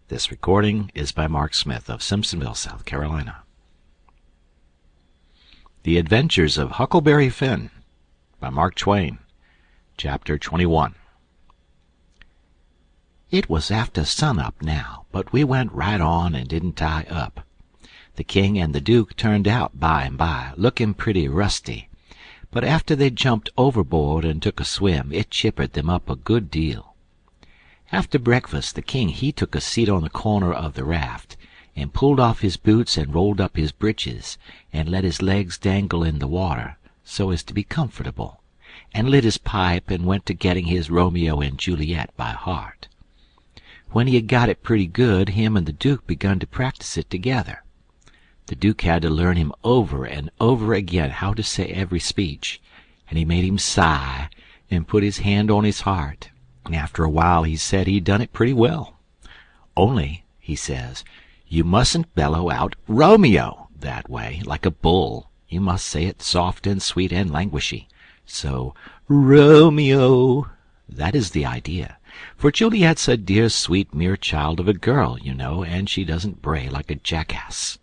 This recording is by Mark Smith of Simpsonville, South Carolina. The Adventures of Huckleberry Finn by Mark Twain, Chapter 21. It was after sun-up now, but we went right on and didn't tie up. The king and the duke turned out by and by, looking pretty rusty, but after they jumped overboard and took a swim, it chippered them up a good deal. After breakfast the king he took a seat on the corner of the raft, and pulled off his boots and rolled up his breeches, and let his legs dangle in the water, so as to be comfortable, and lit his pipe and went to getting his Romeo and Juliet by heart. When he had got it pretty good, him and the duke begun to practice it together. The duke had to learn him over and over again how to say every speech, and he made him sigh and put his hand on his heart, and after a while he said he'd done it pretty well. Only, he says, you mustn't bellow out Romeo that way, like a bull. You must say it soft and sweet and languishy. So, Romeo. That is the idea. For Juliet's a dear, sweet, mere child of a girl, you know, and she doesn't bray like a jackass.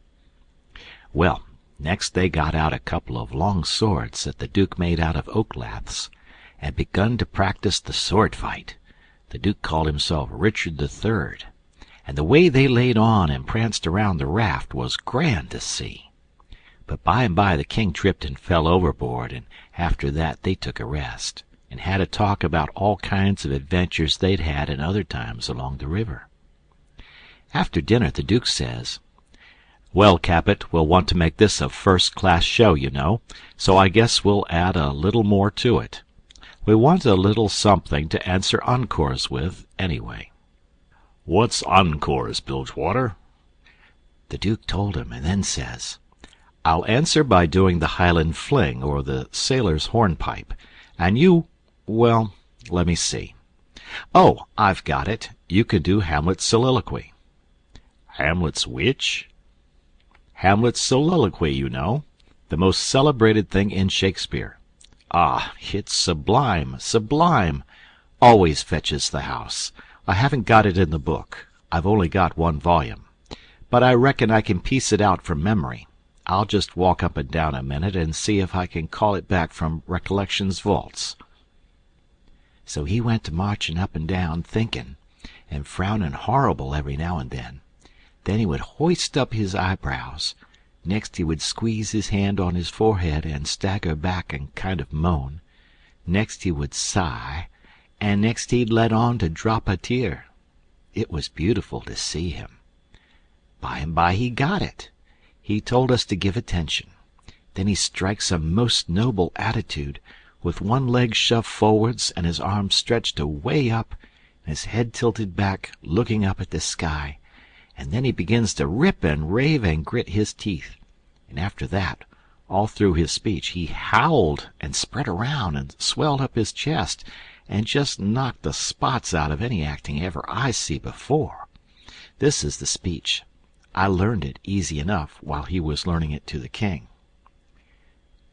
Well, next they got out a couple of long swords that the duke made out of oak laths, and begun to practice the sword fight. The duke called himself Richard III, and the way they laid on and pranced around the raft was grand to see. But by and by the king tripped and fell overboard, and after that they took a rest, and had a talk about all kinds of adventures they'd had in other times along the river. After dinner the duke says, "Well, Capet, we'll want to make this a first-class show, you know, so I guess we'll add a little more to it. We want a little something to answer encores with, anyway." "What's encores, Bilgewater?" The duke told him, and then says, "I'll answer by doing the Highland fling or the sailor's hornpipe, and you, well, let me see. Oh, I've got it. You could do Hamlet's soliloquy." "Hamlet's which?" "Hamlet's soliloquy, you know, the most celebrated thing in Shakespeare. Ah, it's sublime, sublime. Always fetches the house. I haven't got it in the book. I've only got one volume. But I reckon I can piece it out from memory. I'll just walk up and down a minute and see if I can call it back from Recollection's vaults." So he went to marching up and down, thinking, and frowning horrible every now and then. Then he would hoist up his eyebrows. Next he would squeeze his hand on his forehead and stagger back and kind of moan. Next he would sigh, and next he'd let on to drop a tear. It was beautiful to see him. By and by he got it. He told us to give attention. Then he strikes a most noble attitude, with one leg shoved forwards and his arms stretched away up, and his head tilted back, looking up at the sky. And then he begins to rip and rave and grit his teeth. And after that, all through his speech, he howled and spread around and swelled up his chest, and just knocked the spots out of any acting ever I see before. This is the speech. I learned it easy enough while he was learning it to the king.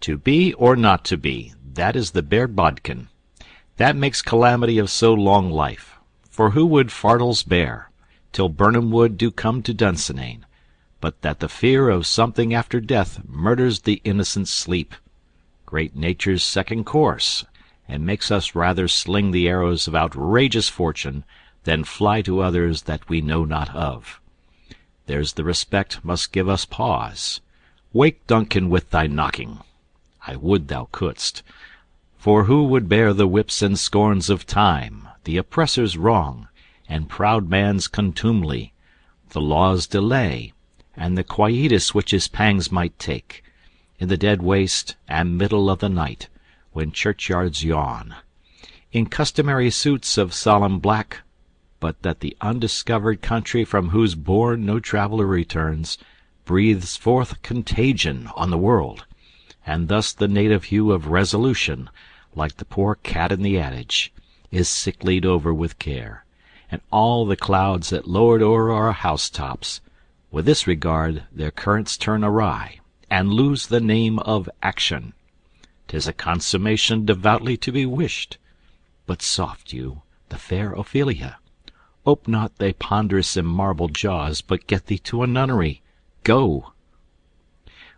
"To be or not to be, that is the bare bodkin. That makes calamity of so long life. For who would fardels bear, till Birnam wood do come to Dunsinane, but that the fear of something after death murders the innocent sleep, great nature's second course, and makes us rather sling the arrows of outrageous fortune than fly to others that we know not of. There's the respect must give us pause. Wake, Duncan, with thy knocking. I would thou couldst. For who would bear the whips and scorns of time, the oppressor's wrong, and proud man's contumely, the law's delay, and the quietus which his pangs might take, in the dead waste and middle of the night, when churchyards yawn, in customary suits of solemn black, but that the undiscovered country from whose bourne no traveller returns, breathes forth contagion on the world, and thus the native hue of resolution, like the poor cat in the adage, is sicklied over with care, and all the clouds that lowered o'er our housetops, with this regard their currents turn awry, and lose the name of action. 'Tis a consummation devoutly to be wished. But soft you, the fair Ophelia, Ope not thy ponderous and marble jaws, but get thee to a nunnery. Go!"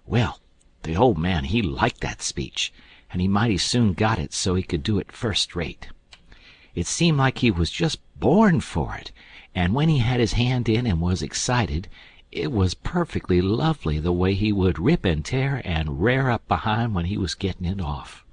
Well, the old man he liked that speech, and he mighty soon got it so he could do it first rate. It seemed like he was just born for it, and when he had his hand in and was excited, it was perfectly lovely the way he would rip and tear and rear up behind when he was getting it off.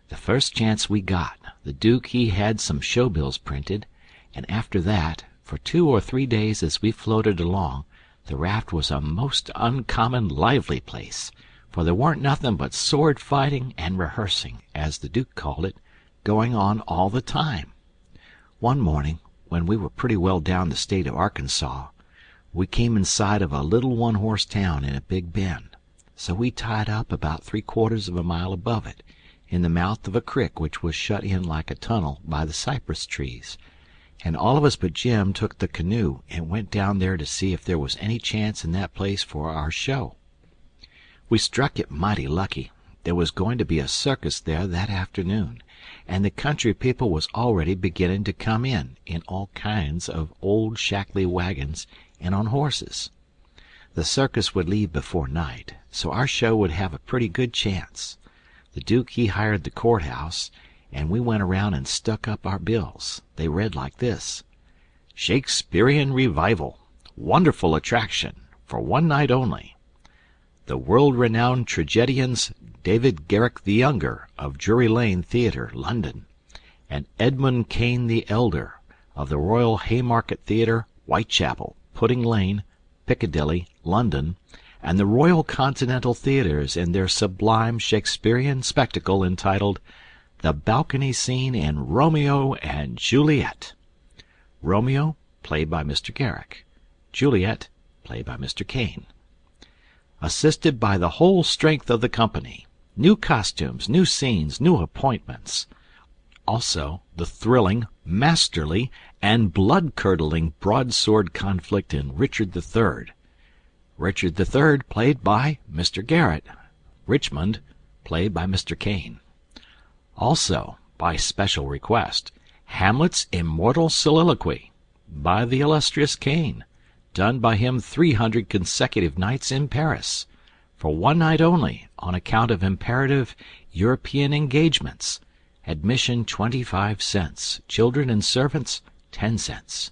The first chance we got, the Duke he had some show bills printed, and after that, for 2 or 3 days as we floated along, the raft was a most uncommon lively place, for there weren't nothing but sword fighting and rehearsing, as the Duke called it, going on all the time. One morning, when we were pretty well down the state of Arkansas, we came in sight of a little one-horse town in a big bend, so we tied up about 3/4 of a mile above it, in the mouth of a crick which was shut in like a tunnel by the cypress trees, and all of us but Jim took the canoe and went down there to see if there was any chance in that place for our show. We struck it mighty lucky. There was going to be a circus there that afternoon, and the country people was already beginning to come in all kinds of old shackly wagons and on horses. The circus would leave before night, so our show would have a pretty good chance. The Duke he hired the courthouse, and we went around and stuck up our bills. They read like this: "Shakespearean Revival. Wonderful attraction. For one night only. The world-renowned tragedians David Garrick the Younger, of Drury Lane Theatre, London, and Edmund Kean the Elder, of the Royal Haymarket Theatre, Whitechapel, Pudding Lane, Piccadilly, London, and the Royal Continental Theatres in their sublime Shakespearean spectacle entitled The Balcony Scene in Romeo and Juliet. Romeo, played by Mr. Garrick. Juliet, played by Mr. Kean. Assisted by the whole strength of the company. New costumes, new scenes, new appointments. Also the thrilling, masterly, and blood-curdling broadsword conflict in Richard III. Richard III, played by Mr. Garrett. Richmond, played by Mr. Kean. Also, by special request, Hamlet's immortal soliloquy, by the illustrious Kean, done by him 300 consecutive nights in Paris, for one night only, on account of imperative European engagements. Admission 25 cents. Children and servants 10 cents.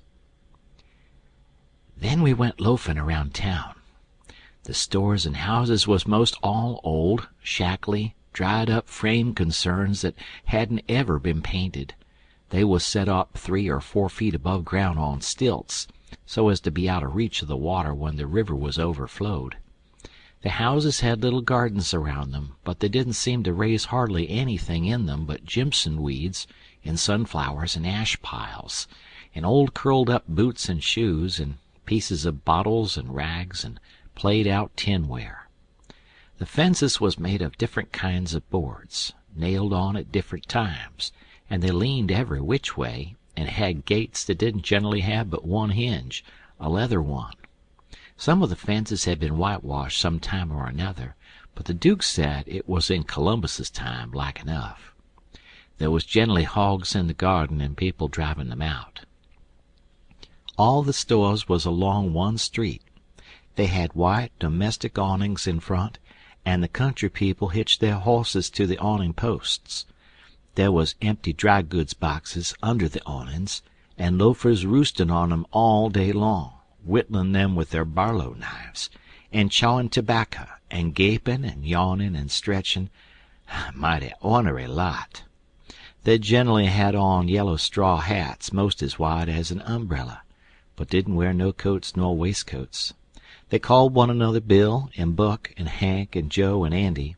Then we went loafing around town. The stores and houses was most all old, shackly, dried-up frame concerns that hadn't ever been painted. They was set up 3 or 4 feet above ground on stilts, so as to be out of reach of the water when the river was overflowed. The houses had little gardens around them, but they didn't seem to raise hardly anything in them but jimson weeds and sunflowers and ash piles, and old curled-up boots and shoes, and pieces of bottles and rags and played-out tinware. The fences was made of different kinds of boards, nailed on at different times, and they leaned every which way, and had gates that didn't generally have but one hinge, a leather one. Some of the fences had been whitewashed some time or another, but the Duke said it was in Columbus's time, like enough. There was generally hogs in the garden and people driving them out. All the stores was along one street. They had white domestic awnings in front, and the country people hitched their horses to the awning posts. There was empty dry goods boxes under the awnings, and loafers roosting on 'em all day long, whittling them with their barlow knives, and chawing tobacco, and gaping and yawning and stretching. Mighty ornery lot. They generally had on yellow straw hats most as wide as an umbrella, but didn't wear no coats nor waistcoats. They called one another Bill and Buck and Hank and Joe and Andy,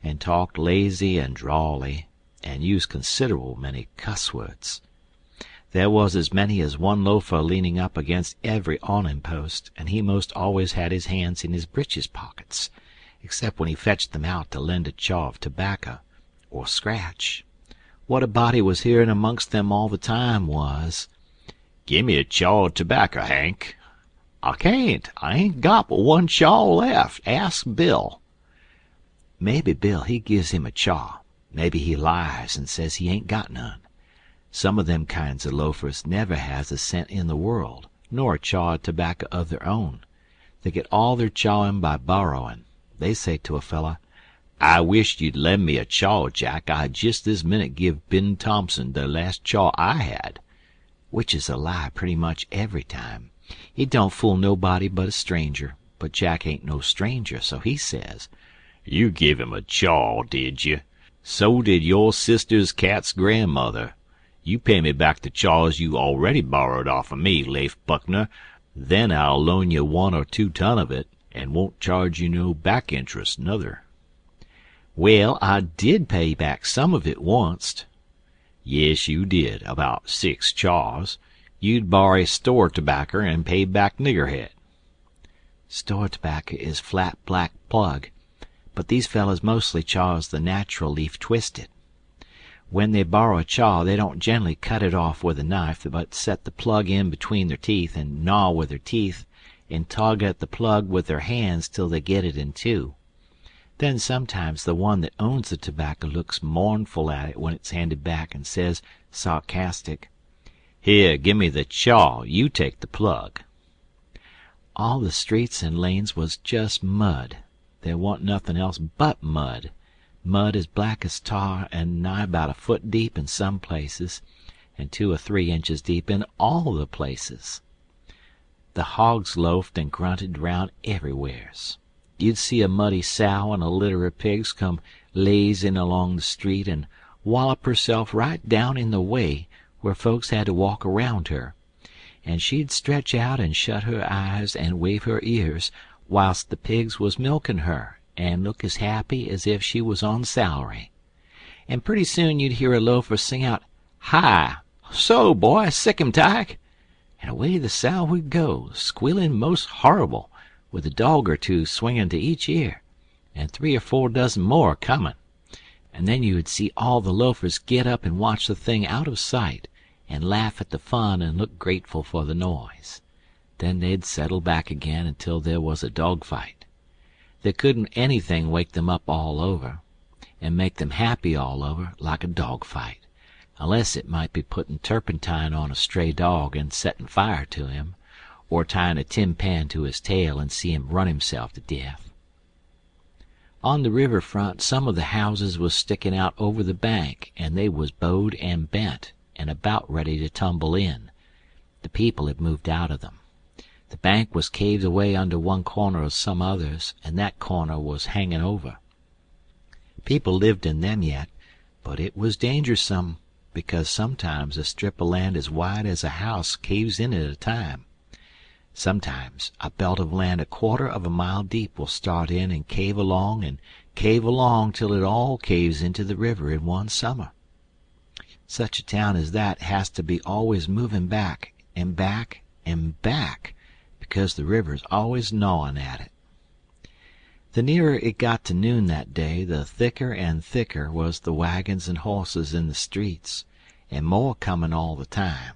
and talked lazy and drawly, and used considerable many cuss words. There was as many as one loafer leaning up against every awning post, and he most always had his hands in his breeches pockets, except when he fetched them out to lend a chaw of tobacco or scratch. What a body was hearing amongst them all the time was, "Gimme a chaw of tobacco, Hank." "I can't. I ain't got but one chaw left. Ask Bill." Maybe Bill he gives him a chaw. Maybe he lies and says he ain't got none. Some of them kinds of loafers never has a cent in the world, nor a chaw of tobacco of their own. They get all their chawin' by borrowin'. They say to a feller, "I wisht you'd lend me a chaw, Jack. I'd jest this minute give Ben Thompson the last chaw I had," which is a lie pretty much every time. It don't fool nobody but a stranger, but Jack ain't no stranger, so he says, "You give him a chaw, did you? So did your sister's cat's grandmother. You pay me back the chaws you already borrowed off of me, Leif Buckner. Then I'll loan you 1 or 2 ton of it, and won't charge you no back interest, nuther." "Well, I did pay back some of it onct." "Yes, you did, about 6 chaws. You'd borry store tobaccer and pay back niggerhead." Store tobacco is flat black plug, but these fellows mostly chaws the natural leaf twisted. When they borrow a chaw, they don't generally cut it off with a knife, but set the plug in between their teeth and gnaw with their teeth and tug at the plug with their hands till they get it in two. Then sometimes the one that owns the tobacco looks mournful at it when it's handed back and says, sarcastic, "Here, gimme the chaw, you take the plug." All the streets and lanes was just mud. There wa'n't nothin' else but mud. Mud as black as tar and nigh about a foot deep in some places, and 2 or 3 inches deep in all the places. The hogs loafed and grunted round everywheres. You'd see a muddy sow and a litter of pigs come lazing along the street and wallop herself right down in the way where folks had to walk around her, and she'd stretch out and shut her eyes and wave her ears whilst the pigs was milking her, and look as happy as if she was on salary. And pretty soon you'd hear a loafer sing out, "Hi! So, boy, sick 'em tyke!" and away the sow would go, squealing most horrible, with a dog or 2 swinging to each ear, and 3 or 4 dozen more coming. And then you would see all the loafers get up and watch the thing out of sight, and laugh at the fun and look grateful for the noise. Then they'd settle back again until there was a dog fight. There couldn't anything wake them up all over, and make them happy all over, like a dog fight, unless it might be putting turpentine on a stray dog and setting fire to him, or tying a tin pan to his tail and see him run himself to death. On the river front some of the houses was sticking out over the bank, and they was bowed and bent, and about ready to tumble in. The people had moved out of them. The bank was caved away under one corner of some others, and that corner was hanging over. People lived in them yet, but it was dangersome, because sometimes a strip of land as wide as a house caves in at a time. Sometimes a belt of land a quarter of a mile deep will start in and cave along till it all caves into the river in one summer. Such a town as that has to be always moving back and back and back, because the river's always gnawing at it. The nearer it got to noon that day, the thicker and thicker was the wagons and horses in the streets, and more coming all the time.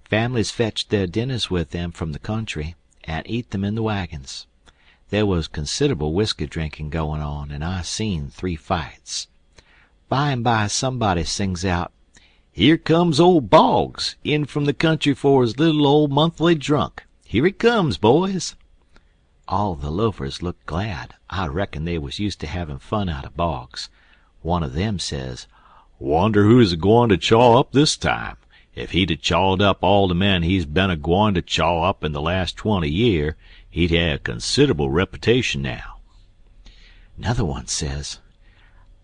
Families fetched their dinners with them from the country, and eat them in the wagons. There was considerable whiskey drinking going on, and I seen 3 fights. By and by somebody sings out, "Here comes old Boggs, in from the country for his little old monthly drunk. Here he comes, boys." All the loafers looked glad. I reckon they was used to having fun out of Boggs. One of them says, "Wonder who's a-goin' to chaw up this time. If he'd a chawed up all the men he's been a-goin' to chaw up in the last 20 year, he'd have a considerable reputation now." 'Nother one says,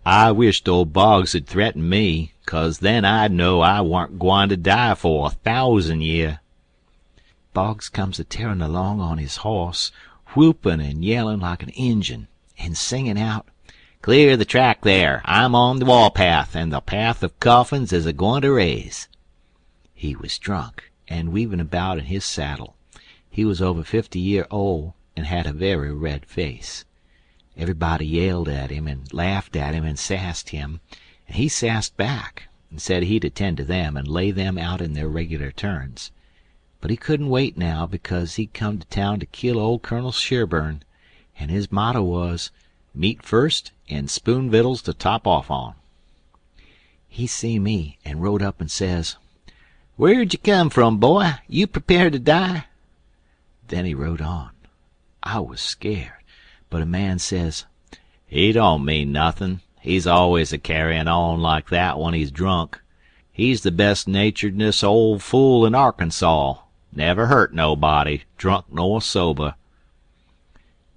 "I wished old Boggs had threatened me, 'cause then I'd know I warn't gwine to die for 1,000 year." Boggs comes a-tearin' along on his horse, whoopin' and yellin' like an Injun, and singin' out, "Clear the track there! I'm on the warpath, and the path of coffins is a-goin' to raise." He was drunk, and weaving about in his saddle. He was over 50 year old, and had a very red face. Everybody yelled at him and laughed at him and sassed him, and he sassed back, and said he'd attend to them and lay them out in their regular turns. But he couldn't wait now, because he'd come to town to kill old Colonel Sherburne, and his motto was, "Meat first and spoon vittles to top off on." He see me and rode up and says, "Where'd you come from, boy? You prepared to die?" Then he rode on. I was scared, but a man says, "He don't mean nothin'. He's always a-carryin' on like that when he's drunk. He's the best naturedest old fool in Arkansas. Never hurt nobody, drunk nor sober."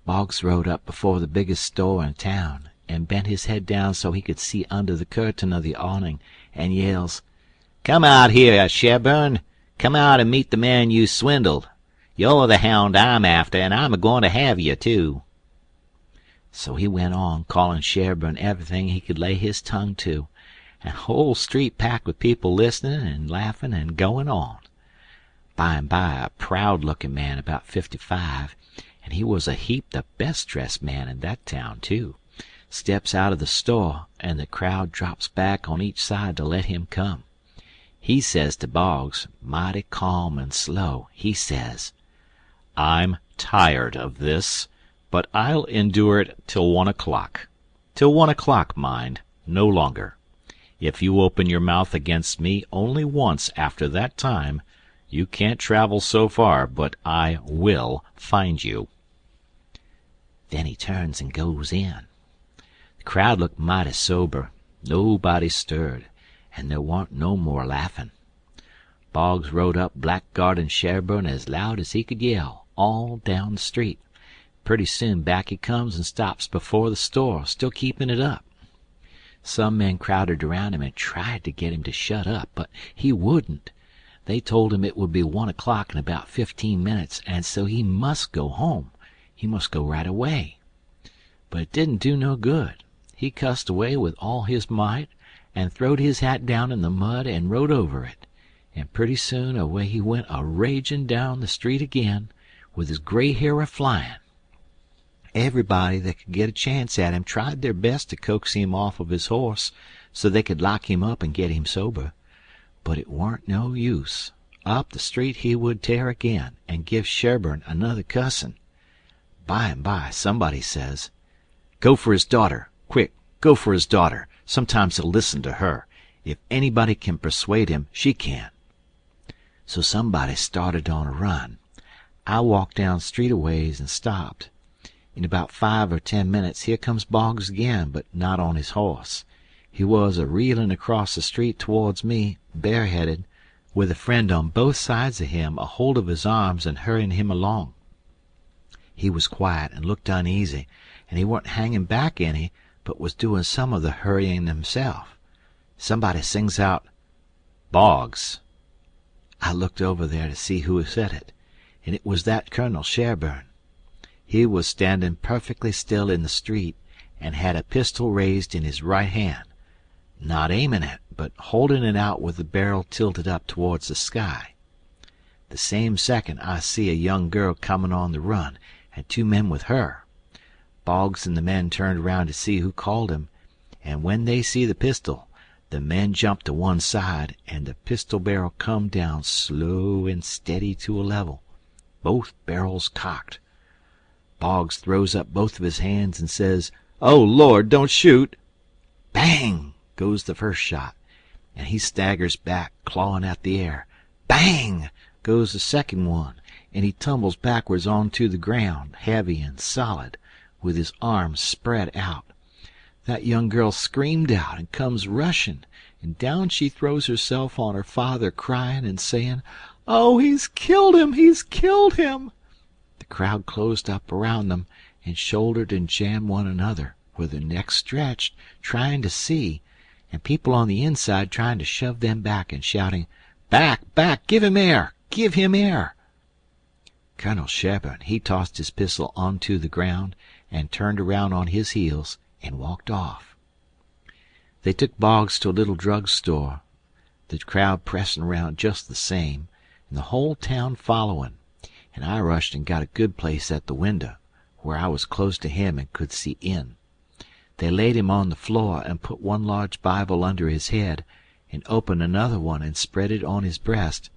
Boggs rode up before the biggest store in town and bent his head down so he could see under the curtain of the awning, and yells, "Come out here, Sherburne. Come out and meet the man you swindled. You're the hound I'm after, and I'm a-goin' to have you, too." So he went on, calling Sherburne everything he could lay his tongue to, and the whole street packed with people listening and laughing and going on. By and by a proud-looking man about 55, and he was a heap the best-dressed man in that town, too, steps out of the store, and the crowd drops back on each side to let him come. He says to Boggs, mighty calm and slow, he says, "I'm tired of this, but I'll endure it till 1 o'clock. Till 1 o'clock, mind, no longer. If you open your mouth against me only once after that time, you can't travel so far but I will find you." Then he turns and goes in. The crowd looked mighty sober. Nobody stirred, and there warn't no more laughin'. Boggs rode up blackguardin' Sherburne as loud as he could yell, all down the street. Pretty soon back he comes and stops before the store, still keepin' it up. Some men crowded around him and tried to get him to shut up, but he wouldn't. They told him it would be 1 o'clock in about 15 minutes, and so he must go home. He must go right away. But it didn't do no good. He cussed away with all his might, and throwed his hat down in the mud and rode over it, and pretty soon away he went a-ragin' down the street again, with his gray hair a-flyin'. Everybody that could get a chance at him tried their best to coax him off of his horse so they could lock him up and get him sober, but it warn't no use. Up the street he would tear again, and give Sherburne another cussin'. By and by somebody says, "Go for his daughter, quick, go for his daughter. Sometimes he'll listen to her. If anybody can persuade him, she can." So somebody started on a run. I walked down street a ways and stopped. In about 5 or 10 minutes here comes Boggs again, but not on his horse. He was a-reelin' across the street towards me, bareheaded, with a friend on both sides of him a hold of his arms and hurrying him along. He was quiet and looked uneasy, and he warn't hanging back any, but was doing some of the hurrying himself. Somebody sings out, "Boggs." I looked over there to see who said it, and it was that Colonel Sherburne. He was standing perfectly still in the street, and had a pistol raised in his right hand, not aiming it, but holding it out with the barrel tilted up towards the sky. The same second I see a young girl coming on the run, and 2 men with her. Boggs and the men turned around to see who called him, and when they see the pistol, the men jumped to one side, and the pistol barrel come down slow and steady to a level, both barrels cocked. Boggs throws up both of his hands and says, "Oh, Lord, don't shoot!" Bang goes the first shot, and he staggers back, clawing at the air. Bang goes the second one, and he tumbles backwards onto the ground, heavy and solid, with his arms spread out. That young girl screamed out and comes rushing, and down she throws herself on her father, crying and saying, "Oh, he's killed him! He's killed him!" The crowd closed up around them and shouldered and jammed one another, with their necks stretched, trying to see, and people on the inside trying to shove them back and shouting, "Back, back! Give him air! Give him air!" Colonel Sherburne, he tossed his pistol onto the ground and turned around on his heels and walked off. They took Boggs to a little drug store, the crowd pressing around just the same, and the whole town following, and I rushed and got a good place at the window, where I was close to him and could see in. They laid him on the floor and put one large Bible under his head, and opened another one and spread it on his breast,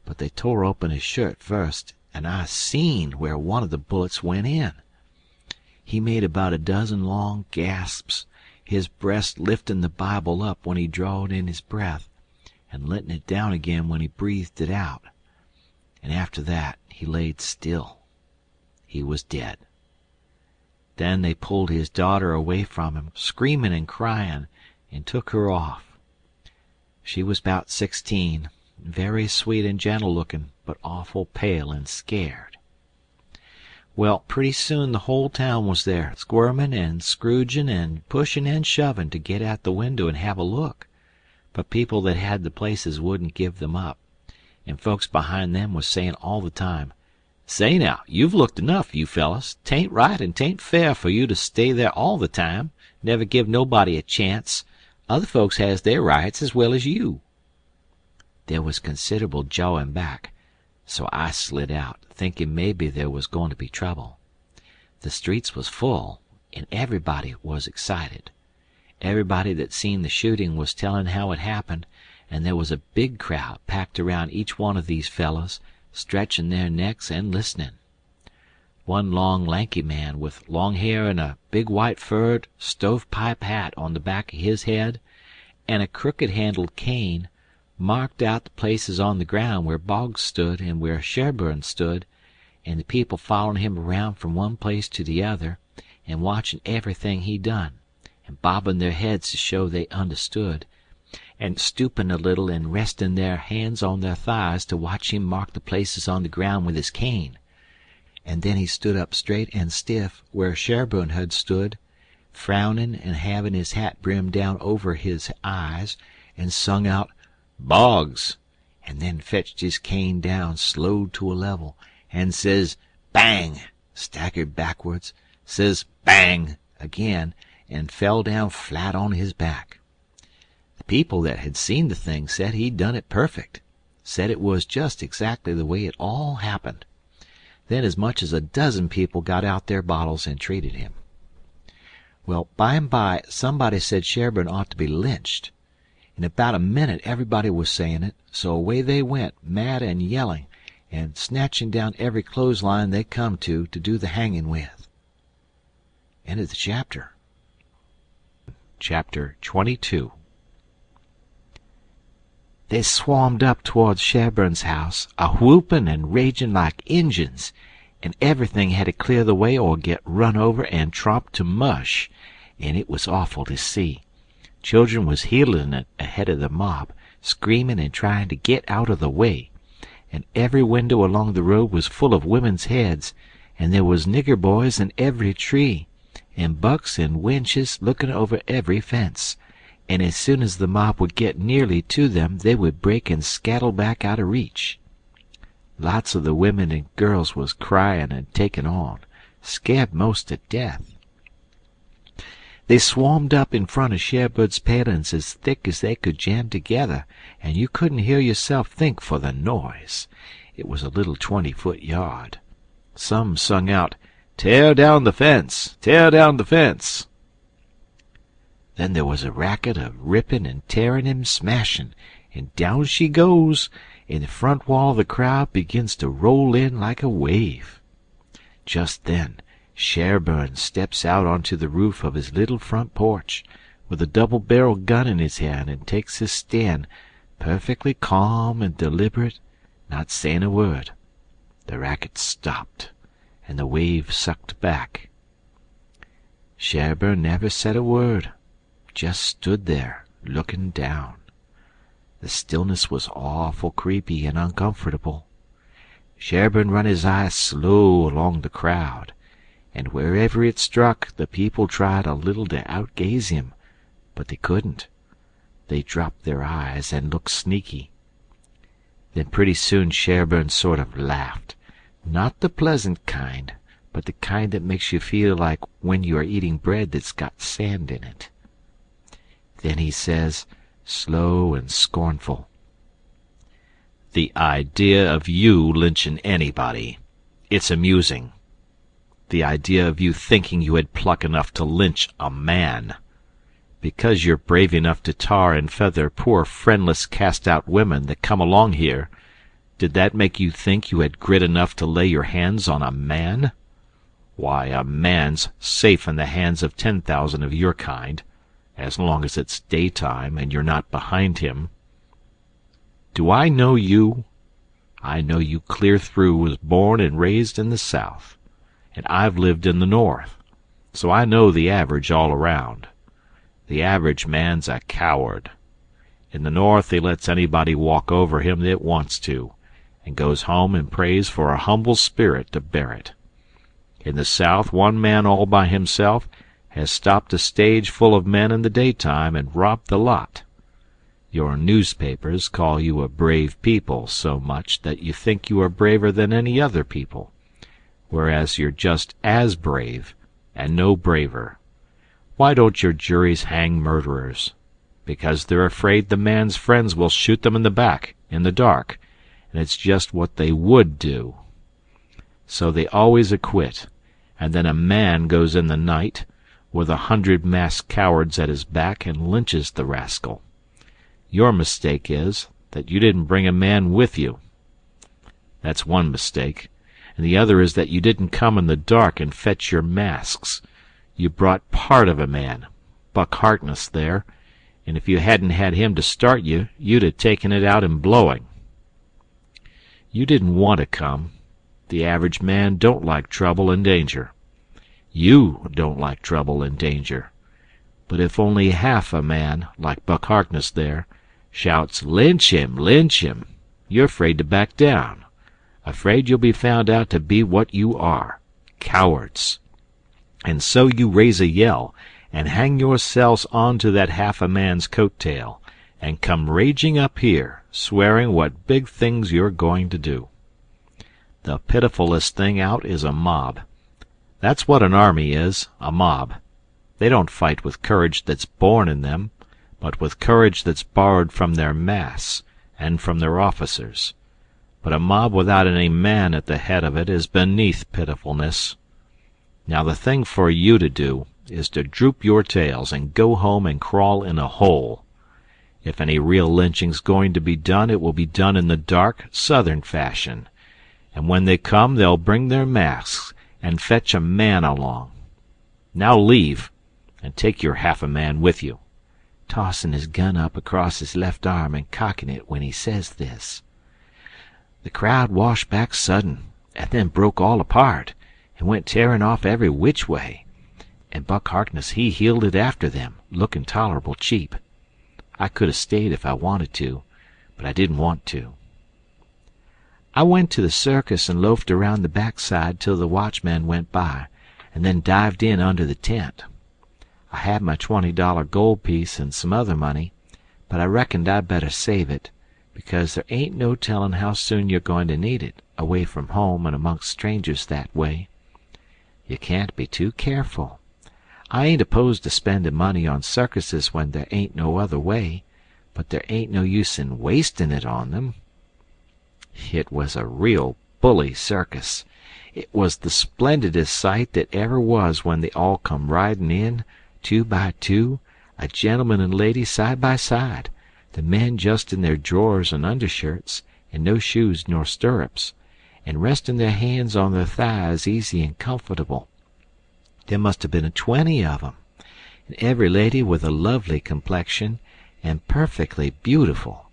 but they tore open his shirt first, and I seen where one of the bullets went in. He made about a dozen long gasps, his breast lifting the Bible up when he drawed in his breath, and letting it down again when he breathed it out. And after that he laid still. He was dead. Then they pulled his daughter away from him, screaming and crying, and took her off. She was 'bout 16, very sweet and gentle looking, but awful pale and scared. Well, pretty soon the whole town was there, squirming and scrooging and pushing and shoving to get at the window and have a look. But people that had the places wouldn't give them up, and folks behind them was saying all the time, "Say now, you've looked enough, you fellas. 'Tain't right and 'tain't fair for you to stay there all the time, never give nobody a chance. Other folks has their rights as well as you." There was considerable jawing back, so I slid out, thinking maybe there was going to be trouble. The streets was full, and everybody was excited. Everybody that seen the shooting was telling how it happened, and there was a big crowd packed around each one of these fellows, stretching their necks and listening. One long, lanky man with long hair and a big white furred stovepipe hat on the back of his head, and a crooked-handled cane, marked out the places on the ground where Boggs stood and where Sherburne stood, and the people following him around from one place to the other, and watching everything he done, and bobbing their heads to show they understood, and stooping a little and resting their hands on their thighs to watch him mark the places on the ground with his cane. And then he stood up straight and stiff where Sherburne had stood, frowning and having his hat brimmed down over his eyes, and sung out, "Boggs," and then fetched his cane down, slowed to a level, and says, "Bang!" staggered backwards, says, "Bang!" again, and fell down flat on his back. The people that had seen the thing said he'd done it perfect, said it was just exactly the way it all happened. Then as much as a dozen people got out their bottles and treated him. Well, by and by somebody said Sherburne ought to be lynched. In about a minute everybody was saying it, so away they went, mad and yelling, and snatching down every clothesline they come to do the hanging with. End of the chapter. Chapter 22. They swarmed up towards Sherburne's house, a-whooping and raging like Injuns, and everything had to clear the way or get run over and tromped to mush, and it was awful to see. Children was heeling it ahead of the mob, screaming and trying to get out of the way, and every window along the road was full of women's heads, and there was nigger boys in every tree, and bucks and wenches looking over every fence, and as soon as the mob would get nearly to them they would break and scattle back out of reach. Lots of the women and girls was crying and taking on, scared most to death. They swarmed up in front of Sherburne's palings as thick as they could jam together, and you couldn't hear yourself think for the noise. It was a little 20-foot yard. Some sung out, "Tear down the fence! Tear down the fence!" Then there was a racket of ripping and tearing and smashing, and down she goes, and the front wall of the crowd begins to roll in like a wave. Just then Sherburne steps out onto the roof of his little front porch, with a double-barreled gun in his hand, and takes his stand, perfectly calm and deliberate, not saying a word. The racket stopped, and the wave sucked back. Sherburne never said a word, just stood there, looking down. The stillness was awful creepy and uncomfortable. Sherburne run his eyes slow along the crowd, and wherever it struck the people tried a little to outgaze him, but they couldn't. They dropped their eyes and looked sneaky. Then pretty soon Sherburne sort of laughed, not the pleasant kind, but the kind that makes you feel like when you are eating bread that's got sand in it. Then he says, slow and scornful, "The idea of you lynching anybody. It's amusing. The idea of you thinking you had pluck enough to lynch a man. Because you're brave enough to tar and feather poor friendless cast-out women that come along here, did that make you think you had grit enough to lay your hands on a man? Why, a man's safe in the hands of 10,000 of your kind. as long as it's daytime and you're not behind him. Do I know you? I know you clear through. Was born and raised in the South, and I've lived in the North, so I know the average all around. The average man's a coward. In the North he lets anybody walk over him that wants to, and goes home and prays for a humble spirit to bear it. In the South one man all by himself has stopped a stage full of men in the daytime and robbed the lot. Your newspapers call you a brave people so much that you think you are braver than any other people, whereas you're just as brave and no braver. Why don't your juries hang murderers? Because they're afraid the man's friends will shoot them in the back, in the dark, and it's just what they would do. So they always acquit, and then a man goes in the night, with 100 masked cowards at his back, and lynches the rascal. Your mistake is that you didn't bring a man with you. That's one mistake, and the other is that you didn't come in the dark and fetch your masks. You brought part of a man, Buck Harkness there, and if you hadn't had him to start you, you'd have taken it out in blowing. You didn't want to come. The average man don't like trouble and danger. You don't like trouble and danger. But if only half a man, like Buck Harkness there, shouts, "Lynch him! Lynch him!" you're afraid to back down, afraid you'll be found out to be what you are, cowards. And so you raise a yell, and hang yourselves on to that half a man's coat-tail, and come raging up here, swearing what big things you're going to do. The pitifulest thing out is a mob. That's what an army is, a mob. They don't fight with courage that's born in them, but with courage that's borrowed from their mass and from their officers. But a mob without any man at the head of it is beneath pitifulness. Now the thing for you to do is to droop your tails and go home and crawl in a hole. If any real lynching's going to be done, it will be done in the dark, Southern fashion. And when they come, they'll bring their masks and fetch a man along. Now leave, and take your half a man with you," tossing his gun up across his left arm and cocking it when he says this. The crowd washed back sudden, and then broke all apart, and went tearing off every which way, and Buck Harkness he heeled it after them, looking tolerable cheap. I could have stayed if I wanted to, but I didn't want to. I went to the circus and loafed around the backside till the watchman went by, and then dived in under the tent. I had my $20 gold piece and some other money, but I reckoned I'd better save it, because there ain't no telling how soon you're going to need it, away from home and amongst strangers that way. You can't be too careful. I ain't opposed to spending money on circuses when there ain't no other way, but there ain't no use in wasting it on them. It was a real bully circus. It was the splendidest sight that ever was when they all come riding in, 2 by 2, a gentleman and lady side by side, the men just in their drawers and undershirts, and no shoes nor stirrups, and resting their hands on their thighs easy and comfortable. There must have been 20 of 'em, and every lady with a lovely complexion, and perfectly beautiful,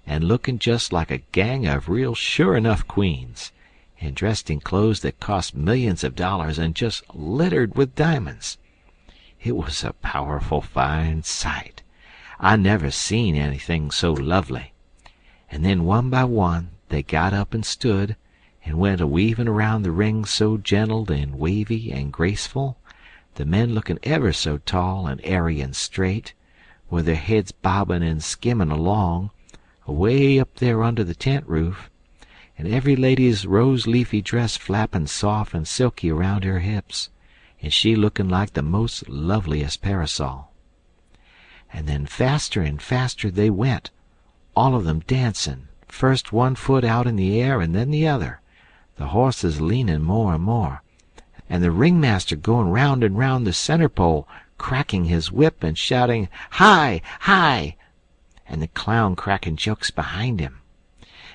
and looking just like a gang of real sure-enough queens, and dressed in clothes that cost millions of dollars and just littered with diamonds. It was a powerful fine sight. I never seen anything so lovely. And then one by one they got up and stood, and went a-weaving around the ring so gentle and wavy and graceful, the men looking ever so tall and airy and straight, with their heads bobbing and skimming along, away up there under the tent roof, and every lady's rose-leafy dress flapping soft and silky around her hips, and she looking like the most loveliest parasol. And then faster and faster they went, all of them dancing, first one foot out in the air and then the other, the horses leaning more and more, and the ringmaster going round and round the center pole, cracking his whip and shouting, "Hi! Hi!" and the clown cracking jokes behind him.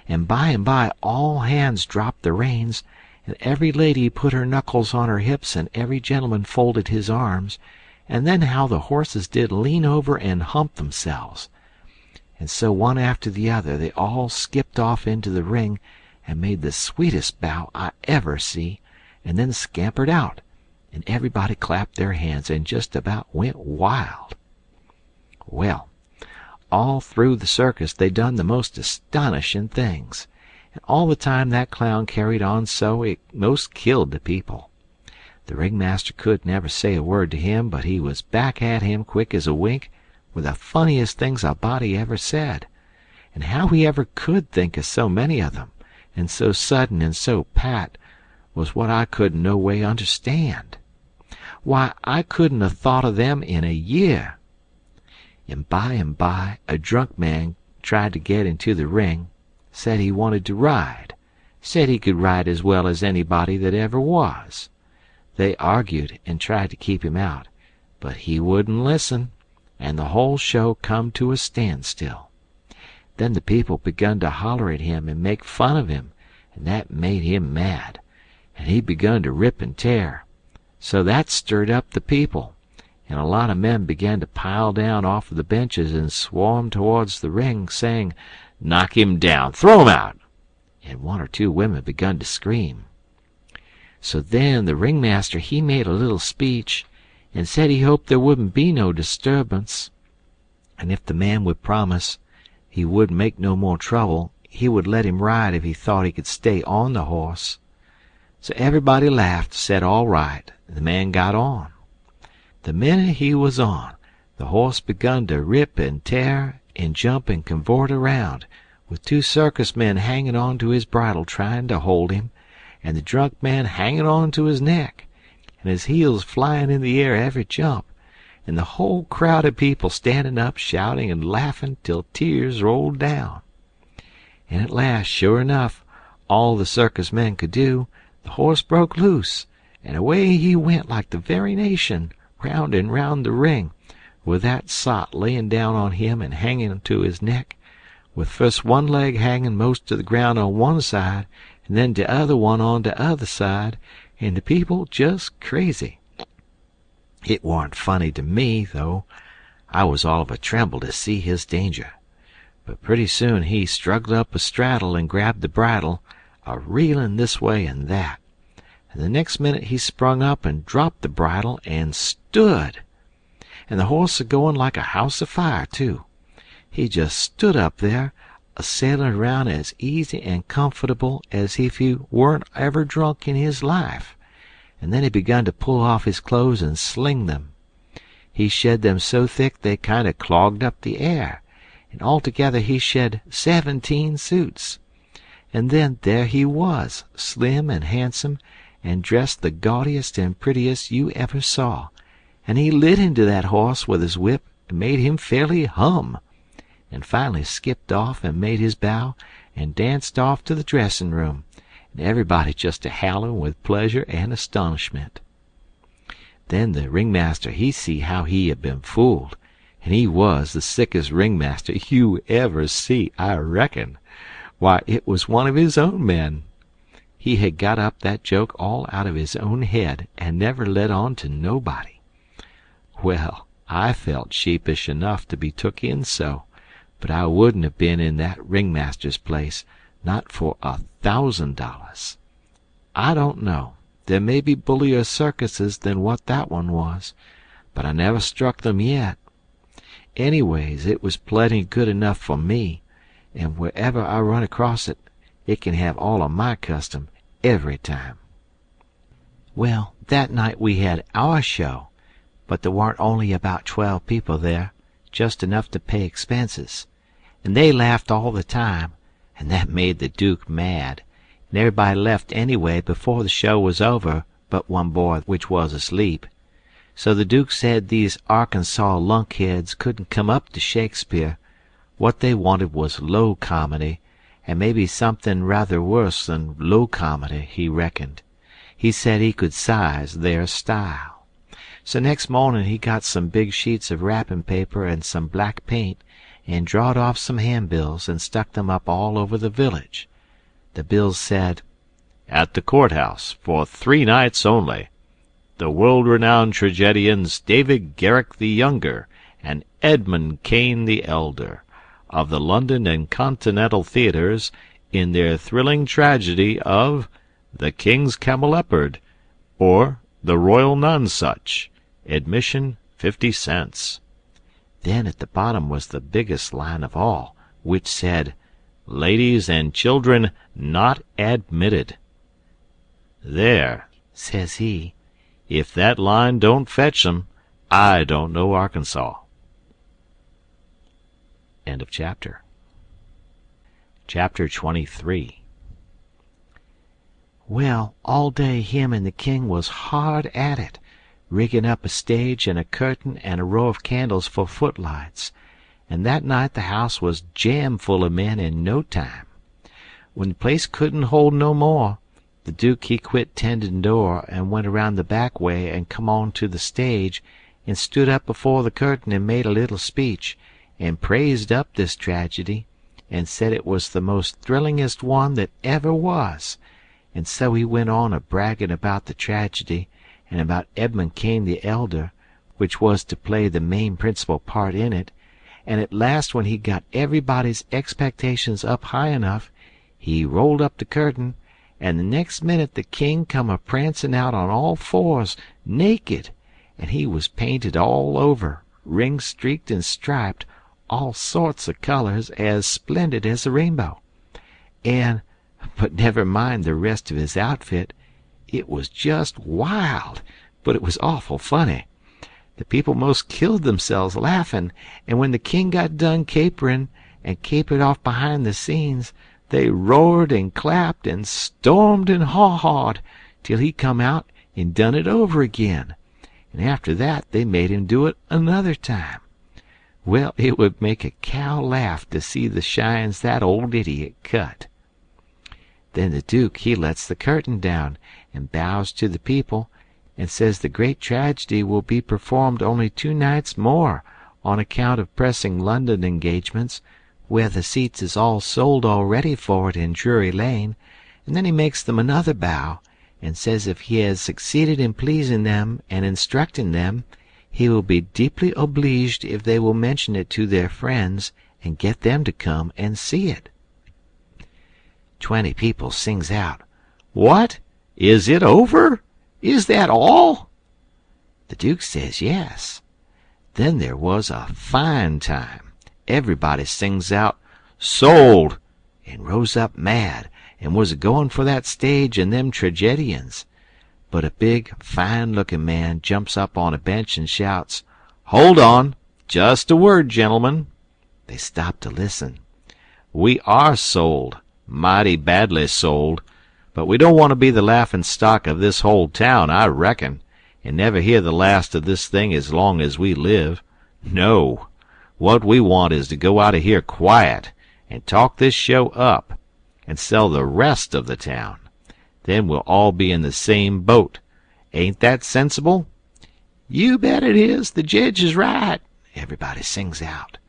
And by all hands dropped the reins, and every lady put her knuckles on her hips, and every gentleman folded his arms, and then how the horses did lean over and hump themselves. And so one after the other they all skipped off into the ring and made the sweetest bow I ever see, and then scampered out, and everybody clapped their hands and just about went wild. Well, all through the circus they done the most astonishing things, and all the time that clown carried on so it most killed the people. The ringmaster could never say a word to him, but he was back at him quick as a wink with the funniest things a body ever said, and how he ever could think of so many of them, and so sudden and so pat, was what I couldn't no way understand. Why, I couldn't have thought of them in a year. And by, a drunk man tried to get into the ring, said he wanted to ride, said he could ride as well as anybody that ever was. They argued and tried to keep him out, but he wouldn't listen, and the whole show come to a standstill. Then the people begun to holler at him and make fun of him, and that made him mad, and he begun to rip and tear. So that stirred up the people, and a lot of men began to pile down off of the benches and swarm towards the ring, saying, "Knock him down! Throw him out!" And one or two women begun to scream. So then the ringmaster he made a little speech, and said he hoped there wouldn't be no disturbance, and if the man would promise he wouldn't make no more trouble, he would let him ride if he thought he could stay on the horse. So everybody laughed, said all right, and the man got on. The minute he was on, the horse begun to rip and tear and jump and cavort around, with two circus men hanging on to his bridle trying to hold him, and the drunk man hanging on to his neck, and his heels flying in the air every jump, and the whole crowd of people standing up shouting and laughing till tears rolled down. And at last, sure enough, all the circus men could do, the horse broke loose, and away he went like the very nation, round and round the ring, with that sot laying down on him and hanging to his neck, with first one leg hanging most to the ground on one side, and then the other one on the other side, and the people just crazy. It warn't funny to me, though. I was all of a tremble to see his danger. But pretty soon he struggled up a straddle and grabbed the bridle, a-reeling this way and that, and the next minute he sprung up and dropped the bridle and stood. And the horse a-going like a house afire, too. He just stood up there, a-sailing around as easy and comfortable as if he weren't ever drunk in his life, and then he begun to pull off his clothes and sling them. He shed them so thick they kind of clogged up the air, and altogether he shed 17 suits. And then there he was, slim and handsome, and dressed the gaudiest and prettiest you ever saw, and he lit into that horse with his whip and made him fairly hum, and finally skipped off and made his bow and danced off to the dressing-room, and everybody just a-howling with pleasure and astonishment. Then the ringmaster he see how he had been fooled, and he was the sickest ringmaster you ever see, I reckon. Why, it was one of his own men. He had got up that joke all out of his own head and never let on to nobody. Well, I felt sheepish enough to be took in so, but I wouldn't have been in that ringmaster's place, not for $1,000. I don't know. There may be bullier circuses than what that one was, but I never struck them yet. Anyways, it was plenty good enough for me, and wherever I run across it, it can have all of my custom every time. Well, that night we had our show, but there weren't only about 12 people there, just enough to pay expenses, and they laughed all the time, and that made the Duke mad, and everybody left anyway before the show was over but one boy which was asleep. So the Duke said these Arkansas lunkheads couldn't come up to Shakespeare. What they wanted was low comedy, and maybe something rather worse than low comedy, he reckoned. He said he could size their style. So next morning he got some big sheets of wrapping paper and some black paint, and drawed off some handbills and stuck them up all over the village. The bills said, "At the courthouse, for 3 nights only," the world-renowned tragedians David Garrick the Younger and Edmund Kean the Elder, of the London and Continental theaters, in their thrilling tragedy of The King's Camelopard, or The Royal Nonsuch. Admission 50 cents. Then at the bottom was the biggest line of all, which said, Ladies and children not admitted. There, says he, if that line don't fetch 'em, I don't know Arkansas. End of chapter. Chapter 23. Well, all day him and the king was hard at it, rigging up a stage and a curtain and a row of candles for footlights, and that night the house was jam full of men in no time. When the place couldn't hold no more, the Duke he quit tending door and went around the back way and come on to the stage and stood up before the curtain and made a little speech, and praised up this tragedy, and said it was the most thrillingest one that ever was, and so he went on a-bragging about the tragedy, and about Edmund Kean the Elder, which was to play the main principal part in it, and at last when he got everybody's expectations up high enough, he rolled up the curtain, and the next minute the king come a-prancing out on all fours, naked, and he was painted all over, ring-streaked and striped, all sorts of colors, as splendid as a rainbow. But never mind the rest of his outfit. It was just wild, but it was awful funny. The people most killed themselves laughing, and when the king got done capering and capered off behind the scenes, they roared and clapped and stormed and haw-hawed till he come out and done it over again, and after that they made him do it another time. Well, it would make a cow laugh to see the shines that old idiot cut. Then the Duke he lets the curtain down and bows to the people, and says the great tragedy will be performed only 2 nights more on account of pressing London engagements, where the seats is all sold already for it in Drury Lane, and then he makes them another bow, and says if he has succeeded in pleasing them and instructing them, he will be deeply obliged if they will mention it to their friends and get them to come and see it. 20 people sings out, What? Is it over? Is that all? The Duke says yes. Then there was a fine time. Everybody sings out, Sold, and rose up mad, and was a-going for that stage and them tragedians. But a big, fine-looking man jumps up on a bench and shouts, Hold on! Just a word, gentlemen. They stop to listen. We are sold, mighty badly sold, but we don't want to be the laughing-stock of this whole town, I reckon, and never hear the last of this thing as long as we live. No, what we want is to go out of here quiet and talk this show up and sell the rest of the town. Then we'll all be in the same boat. Ain't that sensible? You bet it is. The jedge is right, everybody sings out.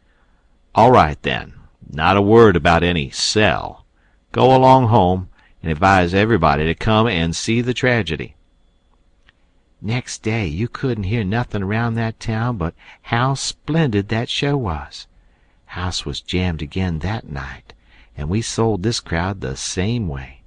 All right, then. Not a word about any sell. Go along home and advise everybody to come and see the tragedy. Next day you couldn't hear nothing around that town but how splendid that show was. House was jammed again that night, and we sold this crowd the same way.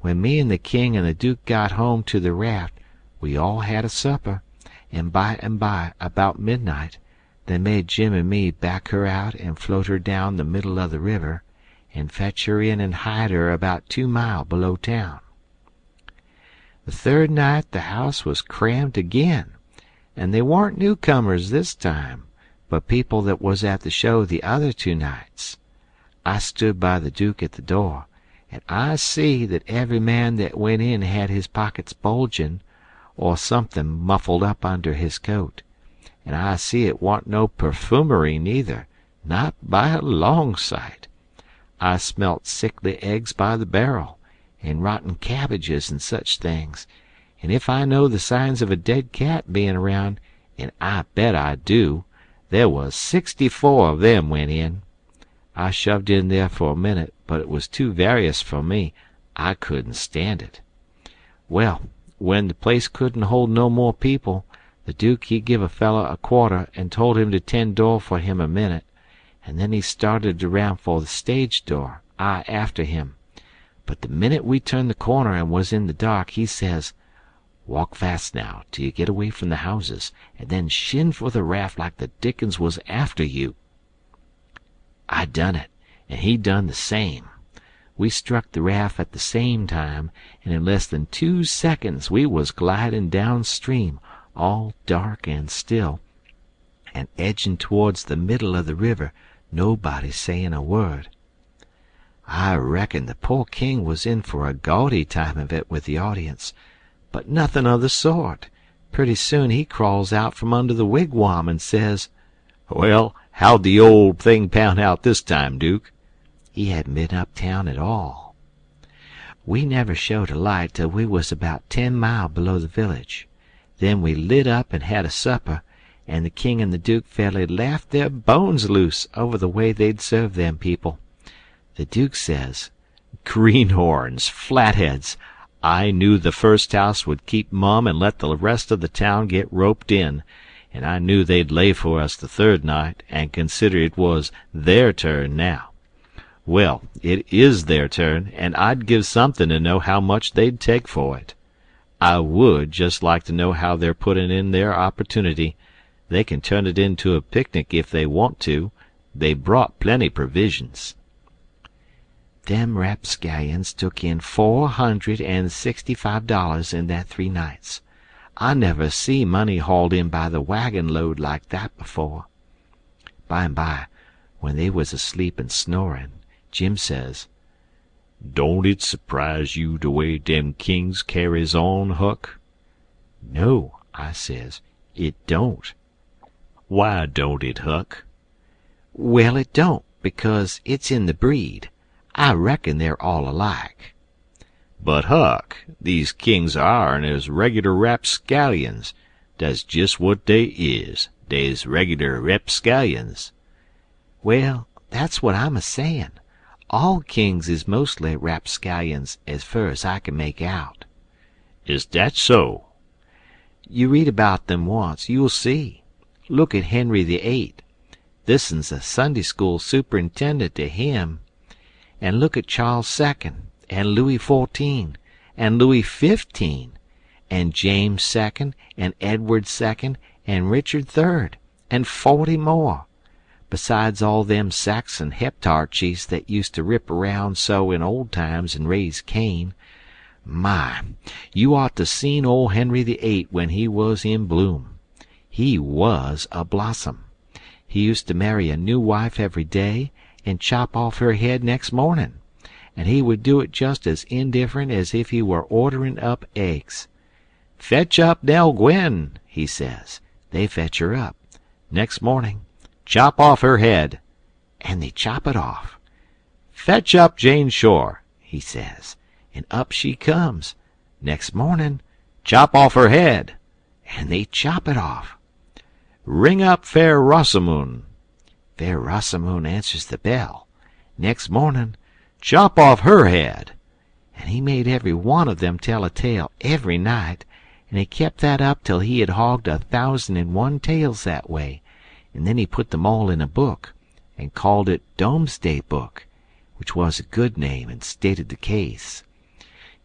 When me and the king and the Duke got home to the raft, we all had a supper, and by, about midnight, they made Jim and me back her out and float her down the middle of the river, and fetch her in and hide her about 2 mile below town. The third night the house was crammed again, and they warn't newcomers this time, but people that was at the show the other 2 nights. I stood by the Duke at the door, and I see that every man that went in had his pockets bulging, or something muffled up under his coat, and I see it warn't no perfumery neither, not by a long sight. I smelt sickly eggs by the barrel, and rotten cabbages and such things, and if I know the signs of a dead cat being around, and I bet I do, there was 64 of them went in. I shoved in there for a minute, but it was too various for me. I couldn't stand it. Well, when the place couldn't hold no more people, the Duke he give a feller a quarter and told him to tend door for him a minute, and then he started around for the stage door, I after him. But the minute we turned the corner and was in the dark, he says, 'Walk fast now till you get away from the houses, and then shin for the raft like the dickens was after you.' I done it, and he done the same. We struck the raft at the same time, and in less than 2 seconds we was gliding downstream, all dark and still, and edging towards the middle of the river, nobody saying a word. I reckon the poor king was in for a gaudy time of it with the audience, but nothing of the sort. Pretty soon he crawls out from under the wigwam and says, 'Well, how'd the old thing pound out this time, Duke?' He hadn't been uptown at all. We never showed a light till we was about 10 mile below the village. Then we lit up and had a supper, and the king and the Duke fairly laughed their bones loose over the way they'd served them people. The Duke says, 'Greenhorns, flatheads! I knew the first house would keep mum and let the rest of the town get roped in, and I knew they'd lay for us the third night, and consider it was their turn now. Well, it is their turn, and I'd give something to know how much they'd take for it. I would just like to know how they're putting in their opportunity. They can turn it into a picnic if they want to. They brought plenty provisions.' Them rapscallions took in $465 in that 3 nights. I never see money hauled in by the wagon load like that before. By and by, when they was asleep and snoring, Jim says, 'Don't it surprise you the way dem kings carries on, Huck?' 'No,' I says, 'it don't.' 'Why don't it, Huck?' 'Well, it don't, because it's in the breed. I reckon they're all alike.' 'But, Huck, these kings of ourn is regular rapscallions. That's jest what they is. They's regular rapscallions.' 'Well, that's what I'm a-sayin'. All kings is mostly rapscallions as fur as I can make out.' 'Is that so?' 'You read about them once, you'll see. Look at Henry VIII. This'n's a Sunday school superintendent to him. And look at Charles II, and Louis XIV, and Louis XV, and James II, and Edward II, and Richard III, and 40 more, besides all them Saxon heptarchies that used to rip around so in old times and raise Cain. My, you ought to seen old Henry VIII when he was in bloom. He was a blossom. He used to marry a new wife every day and chop off her head next morning, and he would do it just as indifferent as if he were ordering up eggs. 'Fetch up Nell Gwynn,' he says. They fetch her up. Next morning, 'Chop off her head,' and they chop it off. 'Fetch up Jane Shore,' he says, and up she comes. Next morning, 'Chop off her head,' and they chop it off. 'Ring up Fair Rosamund.' Fair Rosamund answers the bell. Next morning, 'Chop off her head,' and he made every one of them tell a tale every night, and he kept that up till he had hogged 1,001 tales that way, and then he put them all in a book, and called it Domesday Book, which was a good name and stated the case.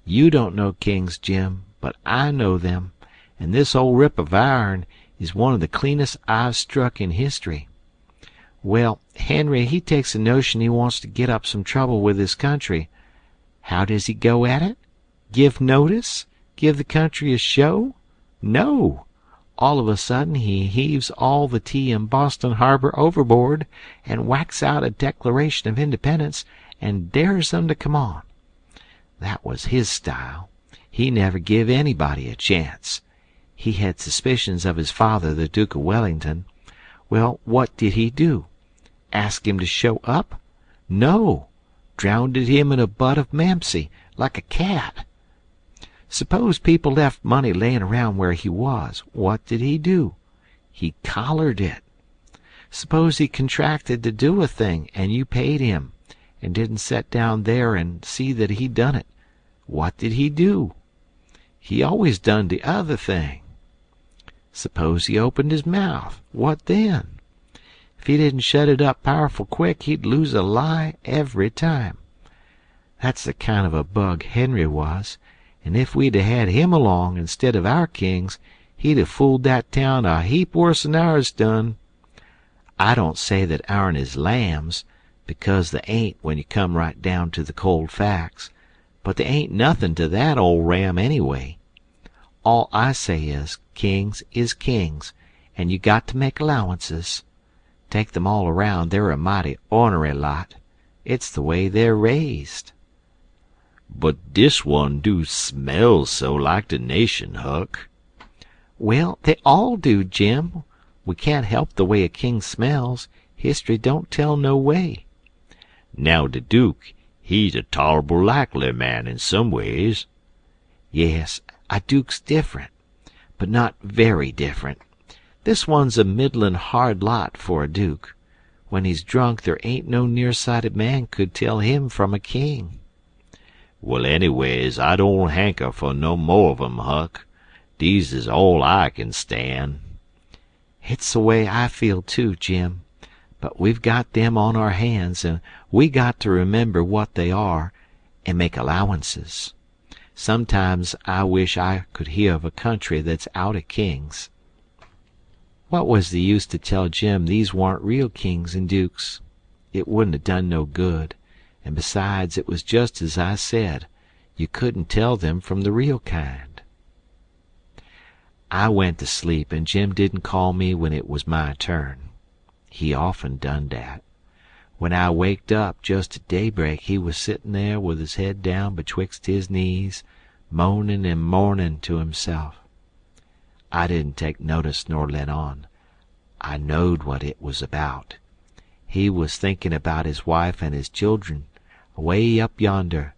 You don't know kings, Jim, but I know them, and this old rip of ourn is one of the cleanest I've struck in history. Well, Henry, he takes a notion he wants to get up some trouble with his country. How does he go at it? Give notice? Give the country a show? No. All of a sudden he heaves all the tea in Boston Harbor overboard and whacks out a Declaration of Independence and dares them to come on. That was his style. He never give anybody a chance. He had suspicions of his father, the Duke of Wellington. Well, what did he do? Ask him to show up? No. Drownded him in a butt of Mamsie, like a cat. Suppose people left money layin' around where he was. What did he do? He collared it. Suppose he contracted to do a thing, and you paid him, and didn't set down there and see that he done it. What did he do? He always done the other thing. Suppose he opened his mouth, what then? If he didn't shut it up powerful quick, he'd lose a lie every time. That's the kind of a bug Henry was, and if we'd had him along instead of our kings, he'd have fooled that town a heap worse'n ours done. I don't say that ourn is lambs, because they ain't when you come right down to the cold facts, but they ain't nothin' to that old ram anyway. All I say is kings, and you got to make allowances. Take them all around, they're a mighty ornery lot. It's the way they're raised. But dis one do smell so like de nation, Huck. Well, they all do, Jim. We can't help the way a king smells. History don't tell no way. Now de Duke, he's a tolerable likely man in some ways. Yes, a duke's different, but not very different. This one's a middlin' hard lot for a duke. When he's drunk, there ain't no near-sighted man could tell him from a king. Well, anyways, I don't hanker for no more of 'em, Huck. Dese is all I can stand. It's the way I feel too, Jim. But we've got them on our hands, and we got to remember what they are and make allowances. Sometimes I wish I could hear of a country that's out of kings. What was the use to tell Jim these warn't real kings and dukes? It wouldn't have done no good, and besides, it was just as I said. You couldn't tell them from the real kind. I went to sleep, and Jim didn't call me when it was my turn. He often done dat. When I waked up just at daybreak, he was sittin' there with his head down betwixt his knees, moanin' and mournin' to himself. I didn't take notice nor let on. I knowed what it was about. He was thinking about his wife and his children, away up yonder,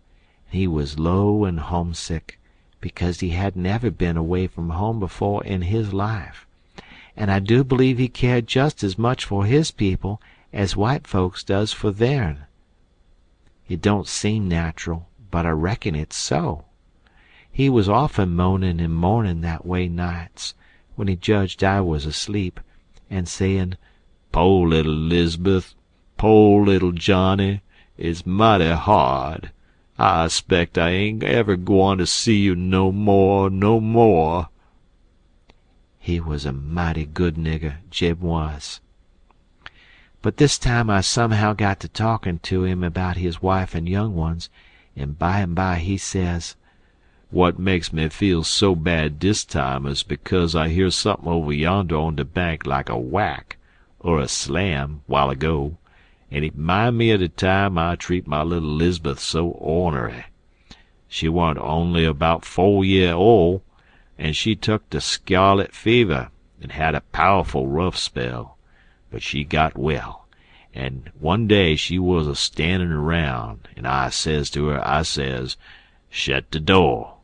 and he was low and homesick, because he hadn't ever been away from home before in his life. And I do believe he cared just as much for his people as white folks does for theirn. It don't seem natural, but I reckon it's so. He was often moanin' and mournin' that way nights, when he judged I was asleep, and sayin', "Po' little 'Lizabeth, po' little Johnny, it's mighty hard. I 'spect I ain't ever gwine to see you no more, no more." He was a mighty good nigger, Jim was. But this time I somehow got to talkin' to him about his wife and young ones, and by he says, "What makes me feel so bad dis time is because I hear something over yonder on de bank like a whack or a slam while ago, and it 'mind me of de time I treat my little 'Lizabeth so ornery. She warn't only about 4 year old, and she took de scarlet fever and had a powerful rough spell, but she got well, and one day she was a standin' around, and I says to her, I says, 'Shet de door.'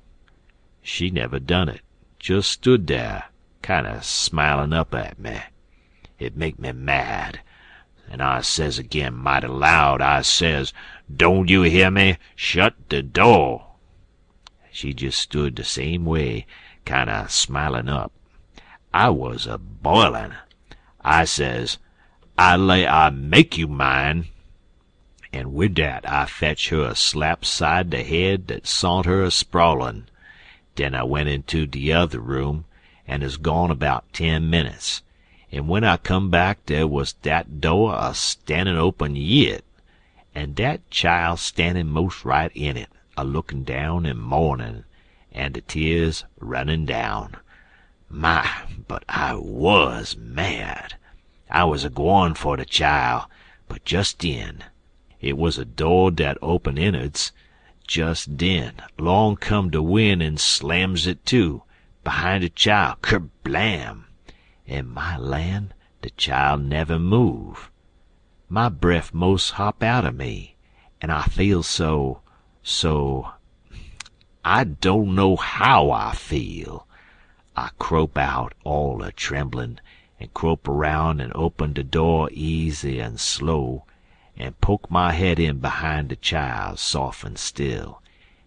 She never done it, just stood there, kinder smilin' up at me. It make me mad, and I says again mighty loud, I says, 'Don't you hear me? Shut de door.' She just stood the same way, kinder smilin' up. I was a boilin'. I says, 'I lay I make you mine.' And wid dat I fetch her a slap side de head that sont her a sprawlin'. Den I went into de other room, and is gone about 10 minutes, and when I come back der was dat door a standin' open yit, and dat child standin' most right in it, a lookin' down and mournin', and de tears runnin' down. My, but I was mad. I was a gwine for de child, but just den, it was a door dat open in'ards. Just den, along come de wind and slams it to, behind de child, kerblam! And my land, de child never move. My breath most hop out of me, and I feel so, I don't know how I feel. I crope out all a tremblin', and crope around and open de door easy and slow, and poke my head in behind de child, soft and still,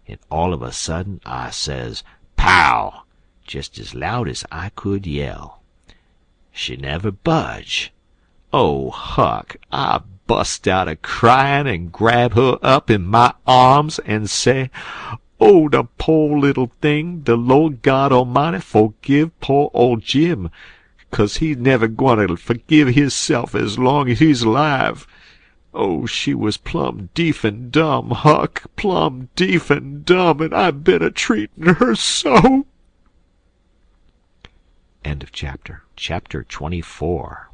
and all of a sudden I says, pow! Just as loud as I could yell. She never budge. Oh, Huck, I bust out a-cryin' and grab her up in my arms and say, "Oh, the po' little thing, the Lord God Almighty forgive po' old Jim, 'cause he's never gwineter forgive hisself as long as he's alive." Oh, she was plumb deef and dumb, Huck, plumb deef and dumb, and I been a-treatin' her so. End of chapter. Chapter 24.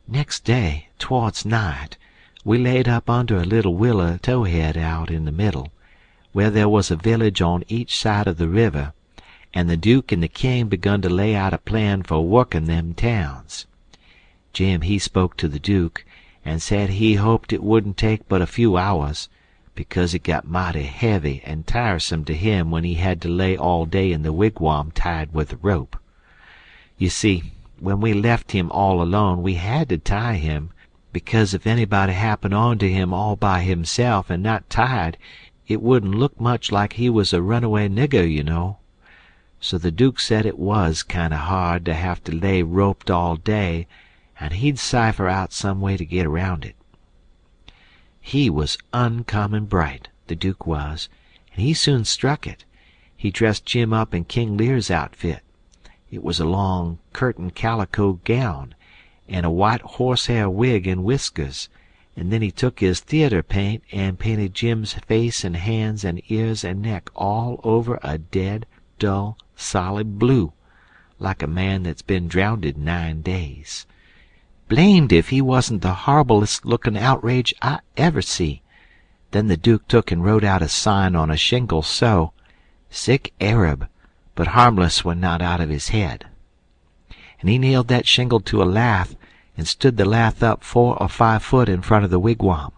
Next day, towards night, we laid up under a little willow towhead out in the middle, where there was a village on each side of the river, and the Duke and the King begun to lay out a plan for working them towns. Jim he spoke to the Duke, and said he hoped it wouldn't take but a few hours, because it got mighty heavy and tiresome to him when he had to lay all day in the wigwam tied with a rope. You see, when we left him all alone we had to tie him, because if anybody happened on to him all by himself and not tied, it wouldn't look much like he was a runaway nigger, you know. So the Duke said it was kind of hard to have to lay roped all day, and he'd cipher out some way to get around it. He was uncommon bright, the Duke was, and he soon struck it. He dressed Jim up in King Lear's outfit. It was a long curtain calico gown, and a white horsehair wig and whiskers, and then he took his theater paint and painted Jim's face and hands and ears and neck all over a dead, dull, solid blue, like a man that's been drownded 9 days. Blamed if he wasn't the horriblest-looking outrage I ever see. Then the Duke took and wrote out a sign on a shingle so, "Sick Arab, but harmless when not out of his head." And he nailed that shingle to a lath and stood the lath up 4 or 5 foot in front of the wigwam.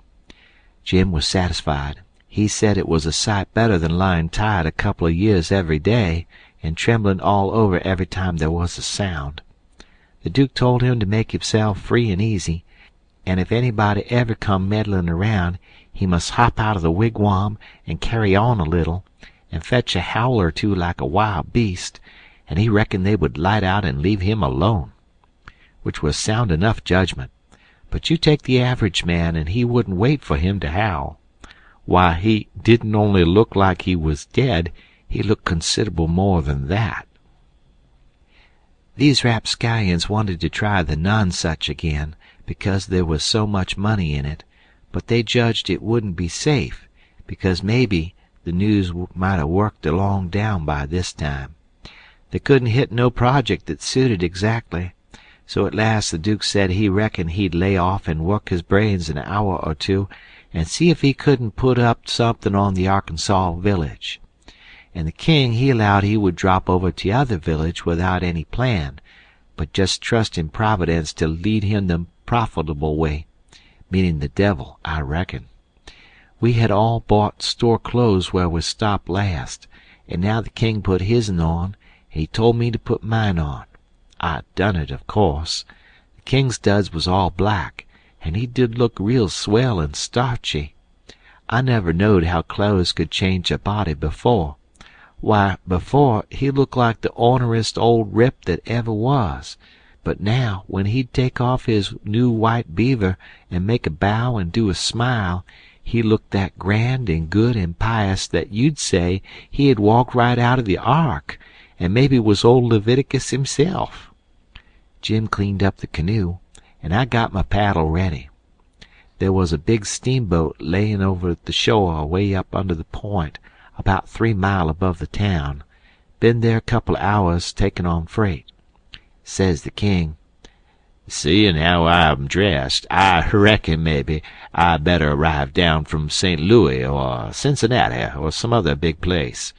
Jim was satisfied. He said it was a sight better than lying tied a couple of years every day and trembling all over every time there was a sound. The Duke told him to make himself free and easy, and if anybody ever come meddling around, he must hop out of the wigwam and carry on a little, and fetch a howl or two like a wild beast, and he reckoned they would light out and leave him alone, which was sound enough judgment. But you take the average man, and he wouldn't wait for him to howl. Why, he didn't only look like he was dead, he looked considerable more than that. These rapscallions wanted to try the Nonsuch again, because there was so much money in it, but they judged it wouldn't be safe, because maybe the news might have worked along down by this time. They couldn't hit no project that suited exactly, so at last the Duke said he reckoned he'd lay off and work his brains an hour or two and see if he couldn't put up something on the Arkansas village. And the King he allowed he would drop over to the other village without any plan, but just trust in Providence to lead him the profitable way, meaning the devil, I reckon. We had all bought store clothes where we stopped last, and now the King put his'n on, and he told me to put mine on. I done it, of course. The King's duds was all black, and he did look real swell and starchy. I never knowed how clothes could change a body before. Why, before, he looked like the orneryest old rip that ever was, but now, when he'd take off his new white beaver and make a bow and do a smile, he looked that grand and good and pious that you'd say he had walked right out of the ark, and maybe was old Leviticus himself. Jim cleaned up the canoe, and I got my paddle ready. There was a big steamboat layin' over the shore way up under the point, about 3 mile above the town. Been there a couple of hours takin' on freight. Says the King, "Seein' how I'm dressed, I reckon maybe I better arrive down from St. Louis or Cincinnati or some other big place.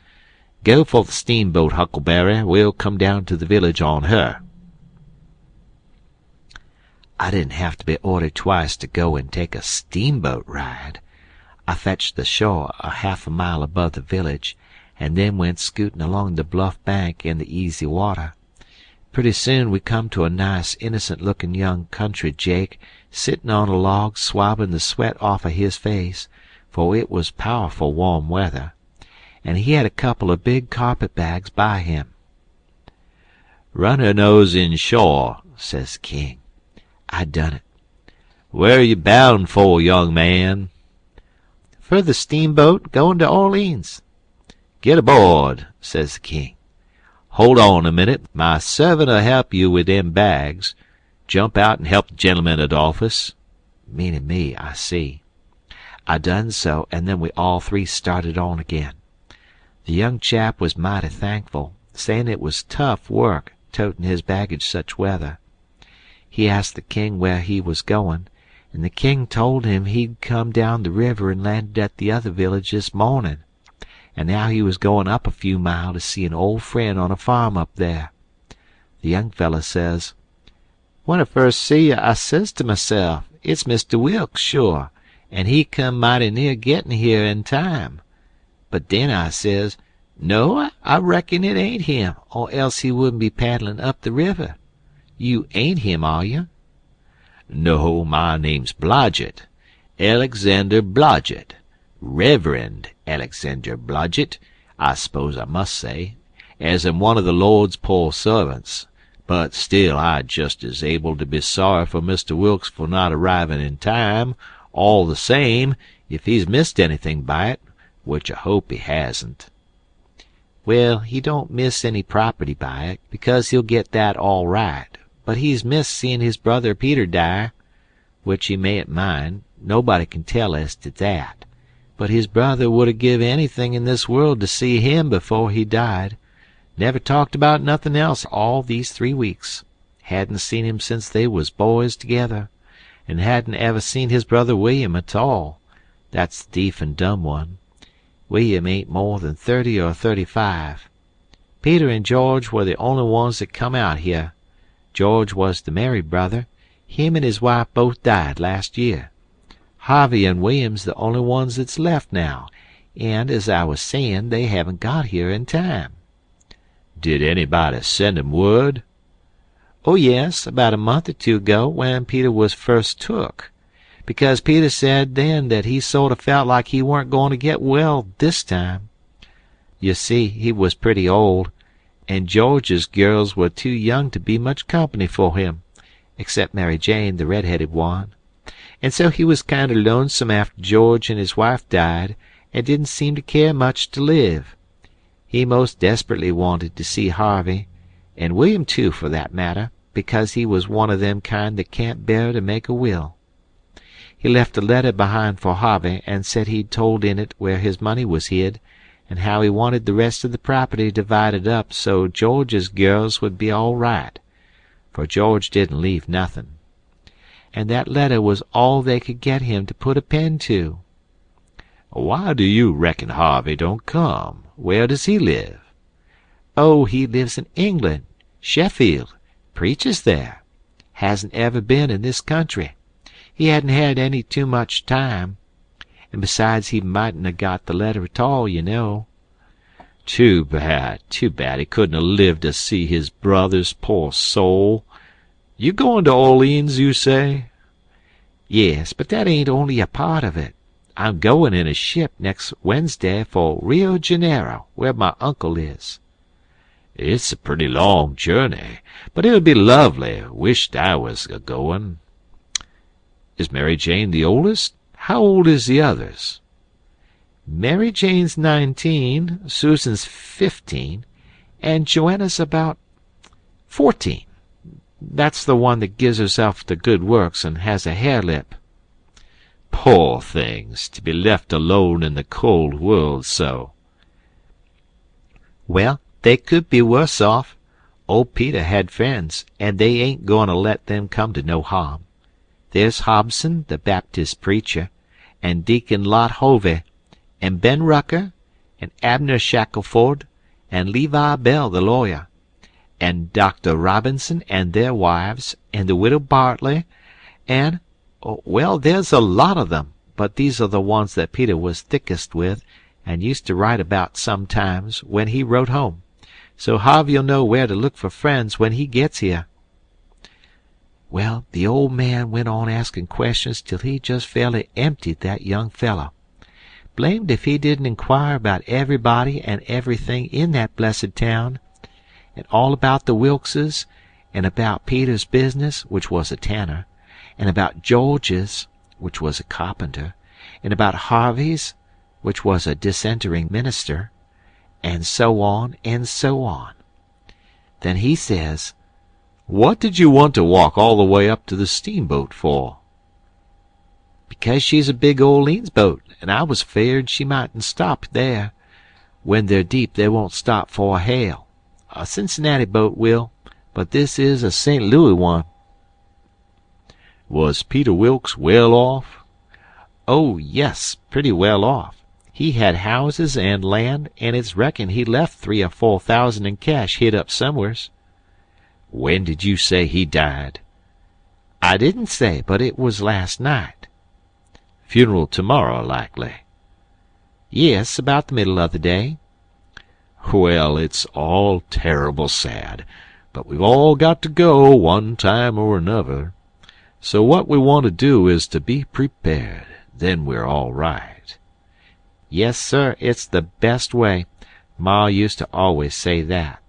Go for the steamboat, Huckleberry. We'll come down to the village on her." I didn't have to be ordered twice to go and take a steamboat ride. I fetched the shore a half a mile above the village, and then went scooting along the bluff bank in the easy water. Pretty soon we come to a nice, innocent-looking young country Jake sitting on a log swabbing the sweat off of his face, for it was powerful warm weather, and he had a couple of big carpet-bags by him. "Run her nose inshore," says the king. I done it. "Where you bound for, young man?" "For the steamboat goin' to Orleans." "Get aboard," says the king. "Hold on a minute. My servant'll help you with them bags. Jump out and help the gentleman, Adolphus." Meaning me, I see. I done so, and then we all three started on again. The young chap was mighty thankful, saying it was tough work toting his baggage such weather. He asked the king where he was going, and the king told him he'd come down the river and landed at the other village this morning, and now he was going up a few mile to see an old friend on a farm up there. The young feller says, "When I first see you, I says to myself, it's Mr. Wilkes, sure, and he come mighty near gettin' here in time. But then I says, no, I reckon it ain't him, or else he wouldn't be paddlin' up the river. You ain't him, are you?" "No, my name's Blodgett. Alexander Blodgett. Reverend Alexander Blodgett, I suppose I must say, as I'm one of the Lord's poor servants. But still I'd just as able to be sorry for Mr. Wilkes for not arriving in time, all the same, if he's missed anything by it, which I hope he hasn't." "Well, he don't miss any property by it, because he'll get that all right. But he's missed seeing his brother Peter die, which he mayn't mind. Nobody can tell as to that. But his brother would have give anything in this world to see him before he died. Never talked about nothing else all these 3 weeks. Hadn't seen him since they was boys together, and hadn't ever seen his brother William at all. That's the deef and dumb one. William ain't more than 30 or 35. Peter and George were the only ones that come out here. George was the married brother. Him and his wife both died last year. Harvey and William's the only ones that's left now, and, as I was saying, they haven't got here in time." "Did anybody send 'em word?" "Oh, yes, about a month or 2 ago, when Peter was first took. Because Peter said then that he sort of felt like he weren't going to get well this time. You see, he was pretty old, and George's girls were too young to be much company for him, except Mary Jane, the red-headed one. And so he was kind of lonesome after George and his wife died, and didn't seem to care much to live. He most desperately wanted to see Harvey, and William too, for that matter, because he was one of them kind that can't bear to make a will. He left a letter behind for Harvey, and said he'd told in it where his money was hid, and how he wanted the rest of the property divided up so George's girls would be all right, for George didn't leave nothing. And that letter was all they could get him to put a pen to." "Why do you reckon Harvey don't come? Where does he live?" "Oh, he lives in England, Sheffield, preaches there. Hasn't ever been in this country. He hadn't had any too much time. And besides, he mightn't have got the letter at all, you know." Too bad he couldn't have lived to see his brothers, poor soul. You going to Orleans, you say?" "Yes, but that ain't only a part of it. I'm going in a ship next Wednesday for Rio Janeiro, where my uncle is." "It's a pretty long journey, but it'll be lovely. Wished I was a-goin'. Is Mary Jane the oldest? How old is the others?" "Mary Jane's 19, Susan's 15, and Joanna's about 14. That's the one that gives herself to good works and has a hare-lip." "Poor things, to be left alone in the cold world so." "Well, they could be worse off. Old Peter had friends, and they ain't going to let them come to no harm. There's Hobson, the Baptist preacher, and Deacon Lot Hovey, and Ben Rucker, and Abner Shackelford, and Levi Bell, the lawyer, and Dr. Robinson and their wives, and the widow Bartley, and, well, there's a lot of them, but these are the ones that Peter was thickest with and used to write about sometimes when he wrote home. So Harvey'll know where to look for friends when he gets here." Well, the old man went on asking questions till he just fairly emptied that young fellow. blamed if he didn't inquire about everybody and everything in that blessed town, and all about the Wilkses, and about Peter's business, which was a tanner, and about George's, which was a carpenter, and about Harvey's, which was a dissentering minister, and so on and so on. Then he says, "What did you want to walk all the way up to the steamboat for?" "Because she's a big Orleans boat, and I was afeard she mightn't stop there. When they're deep they won't stop for a hail. A Cincinnati boat will, but this is a St. Louis one." "Was Peter Wilkes well off?" "Oh, yes, pretty well off. He had houses and land, and it's reckoned he left 3 or 4 thousand in cash hid up somewheres." "When did you say he died?" "I didn't say, but it was last night." "Funeral tomorrow, likely." "Yes, about the middle of the day." "Well, it's all terrible sad, but we've all got to go one time or another. So what we want to do is to be prepared. Then we're all right." "Yes, sir, it's the best way. Ma used to always say that."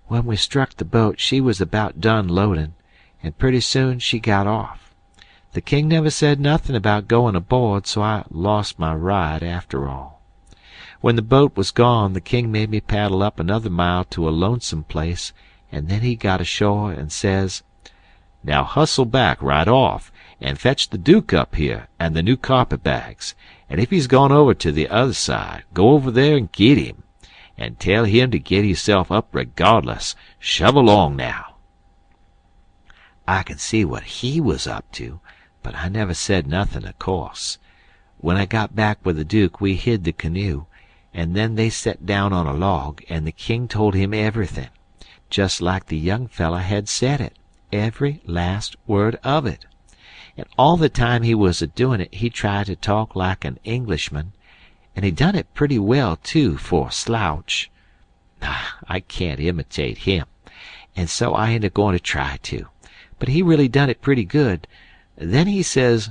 "When we struck the boat she was about done loadin', and pretty soon she got off. The king never said nothin' about goin' aboard, so I lost my ride after all. When the boat was gone the king made me paddle up another mile to a lonesome place, and then he got ashore and says, "Now hustle back right off, and fetch the Duke up here and the new carpet-bags, and if he's gone over to the other side, go over there and git him, and tell him to get hisself up regardless. Shove along now." I could see what he was up to, but I never said nothin', of course. When I got back with the Duke we hid the canoe, and then they set down on a log, and the king told him everything, just like the young feller had said it, every last word of it. And all the time he was a-doin' it he tried to talk like an Englishman, and he done it pretty well, too, for a slouch. I can't imitate him, and so I ain't a-goin' to try to. But he really done it pretty good. Then he says,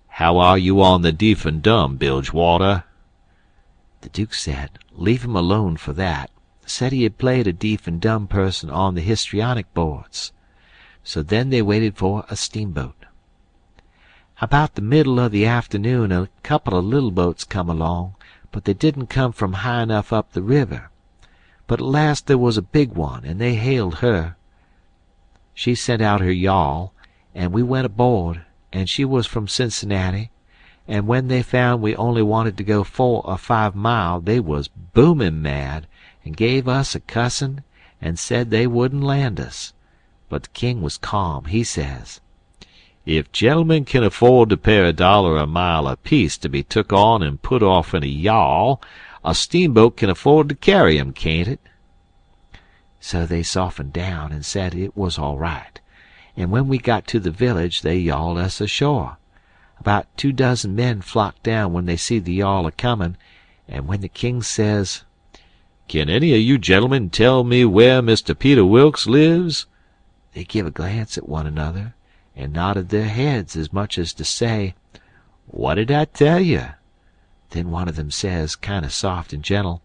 "How are you on the deef and dumb, Bilgewater?" The Duke said, leave him alone for that. Said he had played a deef and dumb person on the histrionic boards. So then they waited for a steamboat. About the middle of the afternoon a couple of little boats come along, but they didn't come from high enough up the river. But at last there was a big one, and they hailed her. She sent out her yawl, and we went aboard, and she was from Cincinnati, and when they found we only wanted to go 4 or 5 mile they was booming mad, and gave us a cussin', and said they wouldn't land us. But the king was calm. He says, "If gentlemen can afford to pay $1 a mile apiece to be took on and put off in a yawl, a steamboat can afford to carry 'em, can't it?" So they softened down and said it was all right, and when we got to the village they yawled us ashore. About 2 dozen men flocked down when they see the yawl a-comin', and when the king says, "Can any of you gentlemen tell me where Mr. Peter Wilkes lives?" they give a glance at one another, and nodded their heads as much as to say, "What did I tell you?" Then one of them says, kind of soft and gentle,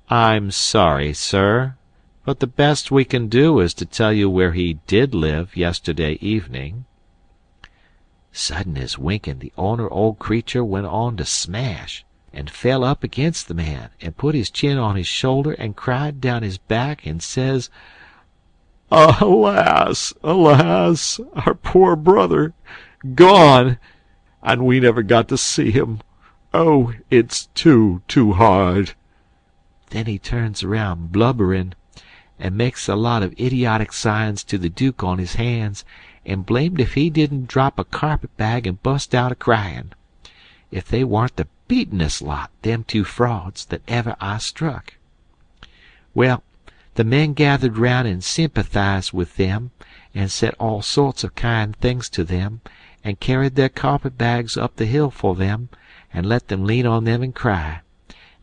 "I'm sorry, sir, but the best we can do is to tell you where he did live yesterday evening." Sudden as winking, the ornery old creature went on to smash, and fell up against the man, and put his chin on his shoulder, and cried down his back, and says, "Alas, alas, our poor brother, gone, and we never got to see him. Oh, it's too hard." Then he turns around blubbering, and makes a lot of idiotic signs to the Duke on his hands, and blamed if he didn't drop a carpet-bag and bust out a-crying. If they warn't the beatin'est lot, them 2 frauds, that ever I struck. Well, the men gathered round and sympathized with them, and said all sorts of kind things to them, and carried their carpet-bags up the hill for them, and let them lean on them and cry,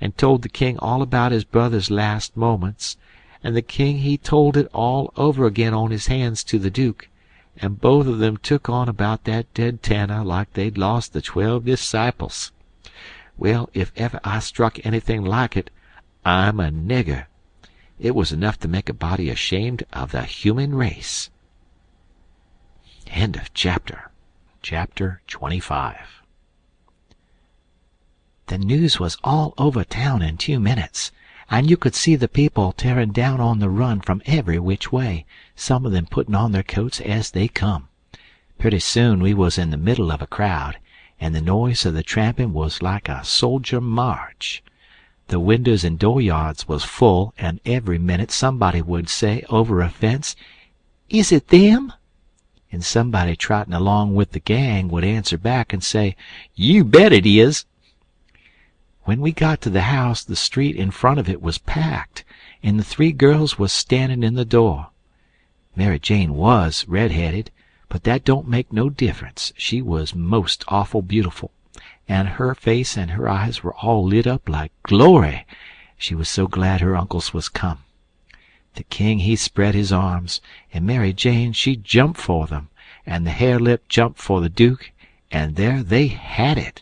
and told the king all about his brother's last moments, and the king he told it all over again on his hands to the Duke, and both of them took on about that dead tanner like they'd lost the 12 disciples. Well, if ever I struck anything like it, I'm a nigger. It was enough to make a body ashamed of the human race. End of chapter. Chapter 25. The news was all over town in 2 minutes, and you could see the people tearing down on the run from every which way, some of them putting on their coats as they come. Pretty soon we was in the middle of a crowd, and the noise of the tramping was like a soldier march. The windows and dooryards was full, and every minute somebody would say over a fence, "Is it them?" And somebody trotting along with the gang would answer back and say, "You bet it is." When we got to the house, the street in front of it was packed, and the 3 girls was standing in the door. Mary Jane was red-headed, but that don't make no difference. She was most awful beautiful, and her face and her eyes were all lit up like glory. She was so glad her uncles was come. The king he spread his arms, and Mary Jane she jumped for them, and the hare-lip jumped for the duke, and there they had it.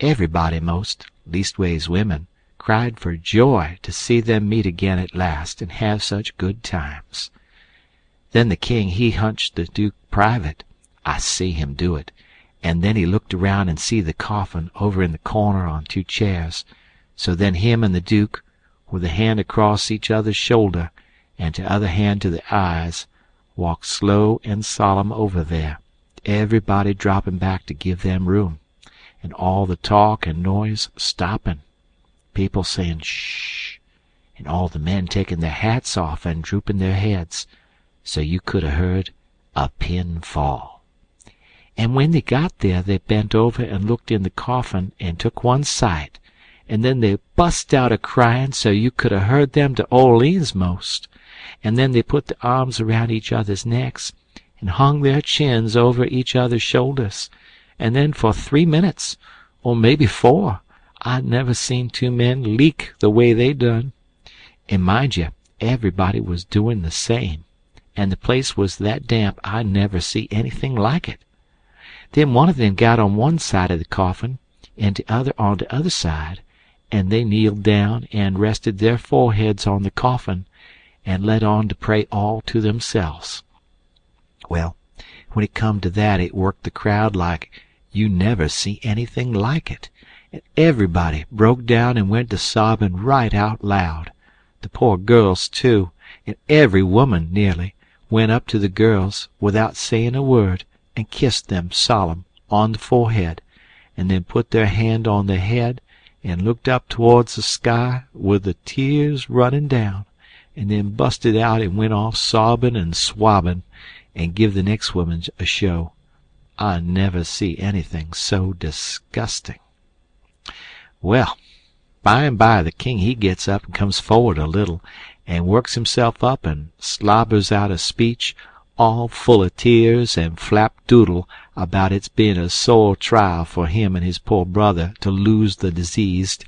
Everybody most, leastways women, cried for joy to see them meet again at last and have such good times. Then the king he hunched the duke private. I see him do it, and then he looked around and see the coffin over in the corner on 2 chairs. So then him and the duke, with a hand across each other's shoulder and t'other hand to the eyes, walked slow and solemn over there, everybody dropping back to give them room, and all the talk and noise stopping, people saying shh, and all the men taking their hats off and drooping their heads, so you could have heard a pin fall. And when they got there, they bent over and looked in the coffin and took one sight, and then they bust out a-crying so you could have heard them to Orleans most, and then they put their arms around each other's necks and hung their chins over each other's shoulders, and then for 3 minutes, or maybe 4, I never seen 2 men leak the way they done. And mind you, everybody was doing the same, and the place was that damp I never see anything like it. Then one of them got on one side of the coffin, and the other on the other side, and they kneeled down and rested their foreheads on the coffin, and let on to pray all to themselves. Well, when it come to that, it worked the crowd like you never see anything like it, and everybody broke down and went to sobbing right out loud. The poor girls, too, and every woman, nearly, went up to the girls without saying a word and kissed them solemn on the forehead, and then put their hand on their head and looked up towards the sky with the tears running down, and then busted out and went off sobbing and swabbing, and give the next woman a show. I never see anything so disgusting. Well, by and by the king he gets up and comes forward a little, and works himself up and slobbers out a speech all full of tears and flapdoodle about its being a sore trial for him and his poor brother to lose the diseased,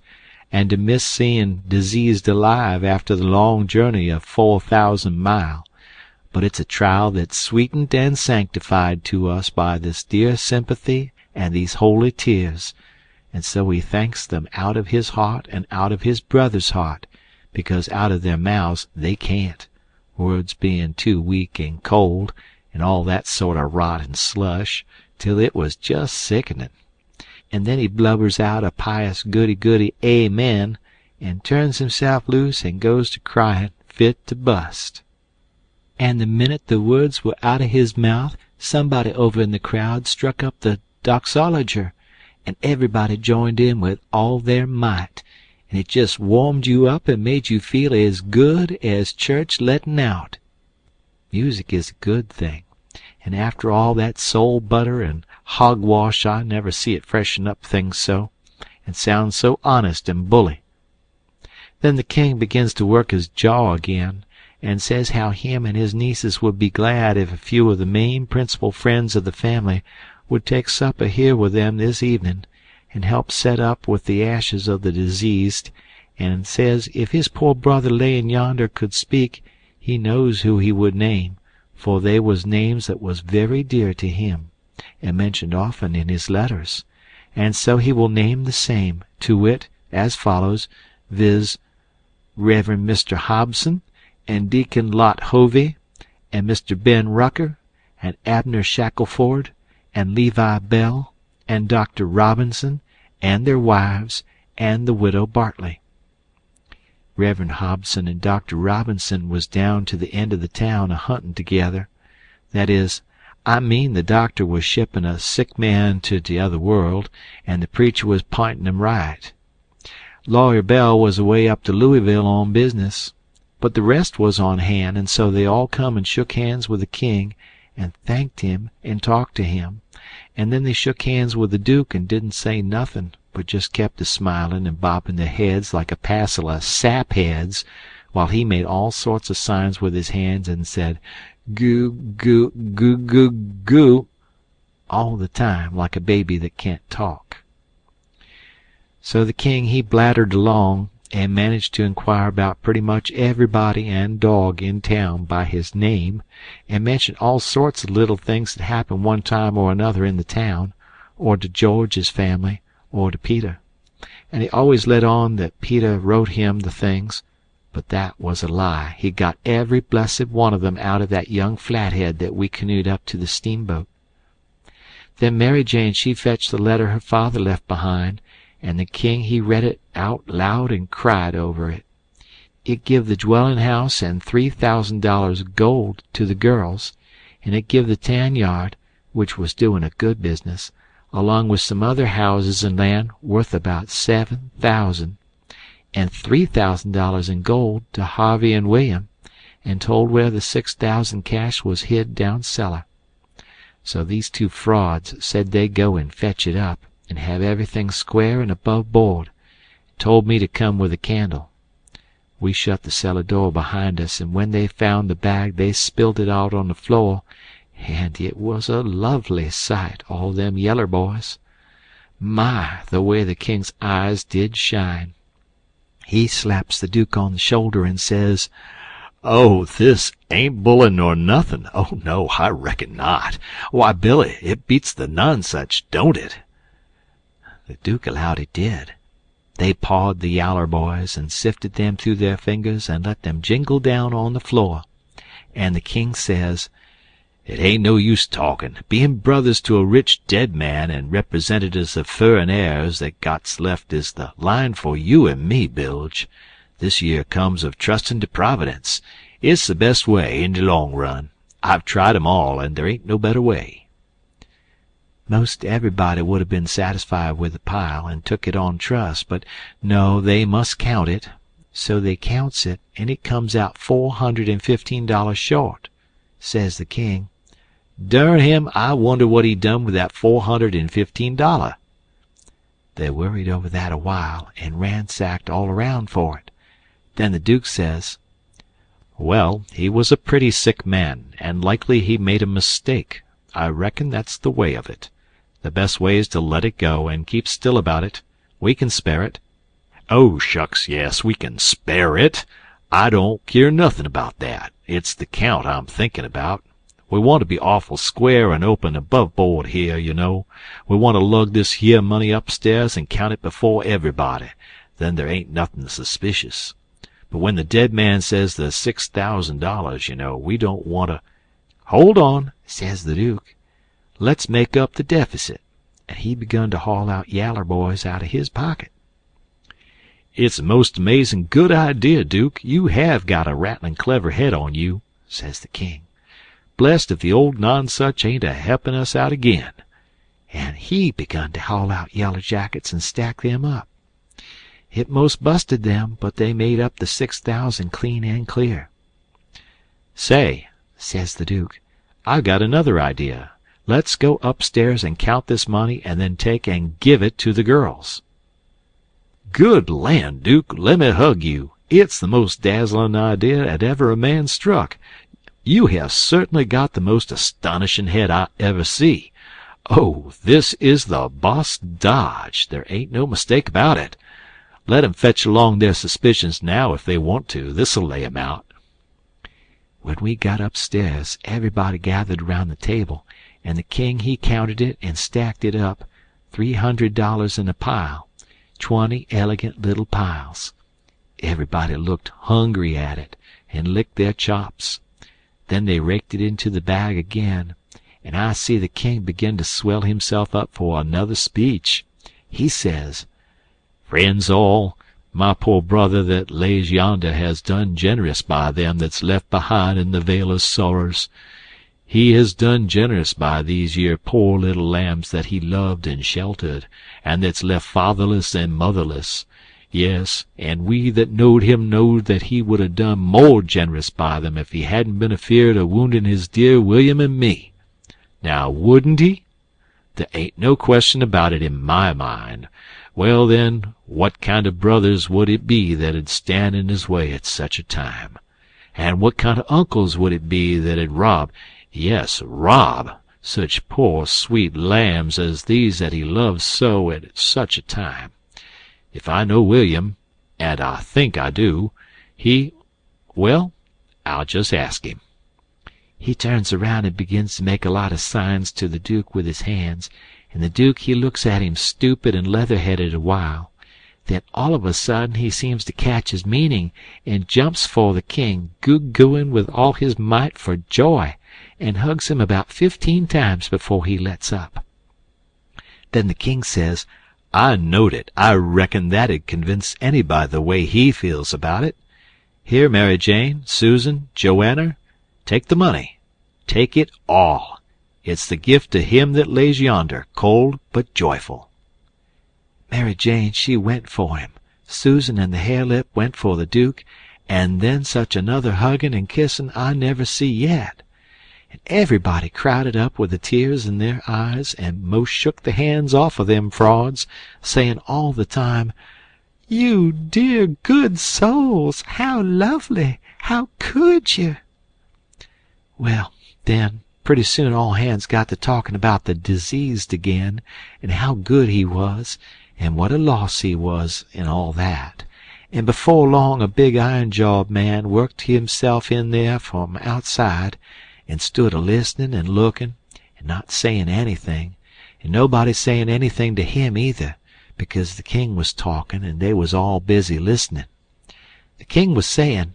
and to miss seeing diseased alive after the long journey of 4,000 mile. But it's a trial that's sweetened and sanctified to us by this dear sympathy and these holy tears, and so he thanks them out of his heart and out of his brother's heart, because out of their mouths they can't, words being too weak and cold, and all that sort of rot and slush, till it was just sickening. And then he blubbers out a pious goody-goody amen, and turns himself loose and goes to crying fit to bust. And the minute the words were out of his mouth, somebody over in the crowd struck up the doxologer, and everybody joined in with all their might, and it just warmed you up and made you feel as good as church letting out. Music is a good thing, and after all that soul butter and hogwash I never see it freshen up things so, and sound so honest and bully. Then the king begins to work his jaw again, and says how him and his nieces would be glad if a few of the main principal friends of the family would take supper here with them this evening, and help set up with the ashes of the diseased, and says if his poor brother layin' yonder could speak, he knows who he would name, for they was names that was very dear to him, and mentioned often in his letters, and so he will name the same, to wit, as follows, viz., Reverend Mr. Hobson, and Deacon Lot Hovey, and Mr. Ben Rucker, and Abner Shackleford, and Levi Bell, and Dr. Robinson, and their wives, and the widow Bartley. Reverend Hobson and Dr. Robinson was down to the end of the town a-huntin' together. That is, I mean the doctor was shippin' a sick man to t'other world, and the preacher was p'intin' him right. Lawyer Bell was away up to Louisville on business, but the rest was on hand, and so they all come and shook hands with the king, and thanked him and talked to him, and then they shook hands with the Duke and didn't say nothin', but just kept a-smilin' and bobbing their heads like a passel of sapheads, while he made all sorts of signs with his hands and said, "Goo, goo, goo, goo, goo," all the time like a baby that can't talk. So the king he blattered along, and managed to inquire about pretty much everybody and dog in town by his name, and mentioned all sorts of little things that happened one time or another in the town, or to George's family, or to Peter. And he always let on that Peter wrote him the things, but that was a lie. He got every blessed one of them out of that young flathead that we canoed up to the steamboat. Then Mary Jane she fetched the letter her father left behind, and the king he read it out loud and cried over it. It give the dwellin' house and $3,000 gold to the girls, and it give the tan yard, which was doin' a good business, along with some other houses and land worth about $7,000, and $3,000 in gold to Harvey and William, and told where the $6,000 cash was hid down cellar. So these two frauds said they'd go and fetch it up, and have everything square and above board, and told me to come with a candle. We shut the cellar door behind us, and when they found the bag they spilled it out on the floor, and it was a lovely sight, all them yeller boys. My, the way the king's eyes did shine. He slaps the Duke on the shoulder and says, "Oh, this ain't bullin' nor nothin'. Oh, no, I reckon not. Why, Billy, it beats the nonsuch, don't it?" The Duke allowed it did. They pawed the yaller boys and sifted them through their fingers and let them jingle down on the floor. And the king says, "It ain't no use talkin'. Bein' brothers to a rich dead man and representatives of furrin heirs that got's left is the line for you and me, Bilge. This year comes of trustin' to Providence. It's the best way in the long run. I've tried 'em all, and there ain't no better way." Most everybody would have been satisfied with the pile and took it on trust, but no, they must count it. So they counts it, and it comes out $415 short. Says the king, "Dern him, I wonder what he done with that $415. They worried over that a while and ransacked all around for it. Then the Duke says, "Well, he was a pretty sick man, and likely he made a mistake. I reckon that's the way of it. The best way is to let it go and keep still about it. We can spare it." "Oh, shucks, yes, we can spare it. I don't keer nothin' about that. It's the count I'm thinkin' about. We want to be awful square and open above board here, you know. We want to lug this here money upstairs and count it before everybody. Then there ain't nothin' suspicious. But when the dead man says the $6,000, you know, we don't want to—" "Hold on," says the Duke. "Let's make up the deficit." And he begun to haul out yaller boys out of his pocket. "It's a most amazin' good idea, Duke. You have got a rattlin' clever head on you," says the king. "Blest if the old nonsuch ain't a-helpin' us out again." And he begun to haul out yaller jackets and stack them up. It most busted them, but they made up the $6,000 clean and clear. "Say," says the Duke, "I've got another idea. Let's go upstairs and count this money and then take and give it to the girls." "Good land, Duke, let me hug you. It's the most dazzlin' idea 'at ever a man struck. You have certainly got the most astonishin' head I ever see. Oh, this is the boss dodge. There ain't no mistake about it. Let 'em fetch along their suspicions now if they want to. This'll lay 'em out." When we got upstairs, everybody gathered around the table, and the king he counted it and stacked it up, $300 in a pile, 20 elegant little piles. Everybody looked hungry at it, and licked their chops. Then they raked it into the bag again, and I see the king begin to swell himself up for another speech. He says, "Friends all, my poor brother that lays yonder has done generous by them that's left behind in the vale of sorrers. He has done generous by these yer poor little lambs that he loved and sheltered, and that's left fatherless and motherless. Yes, and we that knowed him knowed that he would have done more generous by them if he hadn't been afeard of wounding his dear William and me. Now, wouldn't he? There ain't no question about it in my mind. Well, then, what kind of brothers would it be that'd stand in his way at such a time? And what kind of uncles would it be that'd rob, yes, rob, such poor, sweet lambs as these that he loves so at such a time? If I know William, and I think I do, well, I'll just ask him." He turns around and begins to make a lot of signs to the Duke with his hands, and the Duke he looks at him stupid and leather-headed a while. Then all of a sudden he seems to catch his meaning, and jumps for the king, goo-gooing with all his might for joy, and hugs him about 15 times before he lets up. Then the king says, "I knowed it. I reckon that'd convince anybody the way he feels about it. Here, Mary Jane, Susan, Joanna, take the money. Take it all. It's the gift to him that lays yonder, cold but joyful." Mary Jane, she went for him. Susan and the hare-lip went for the Duke, and then such another hugging and kissing I never see yet. And everybody crowded up with the tears in their eyes, and most shook the hands off of them frauds, saying all the time, "You dear good souls, how lovely! How could you?" Well, then, pretty soon all hands got to talking about the diseased again, and how good he was, and what a loss he was, and all that. And before long a big iron-jawed man worked himself in there from outside, and stood a-listening and looking, and not saying anything, and nobody saying anything to him either, because the king was talking, and they was all busy listening. The king was saying,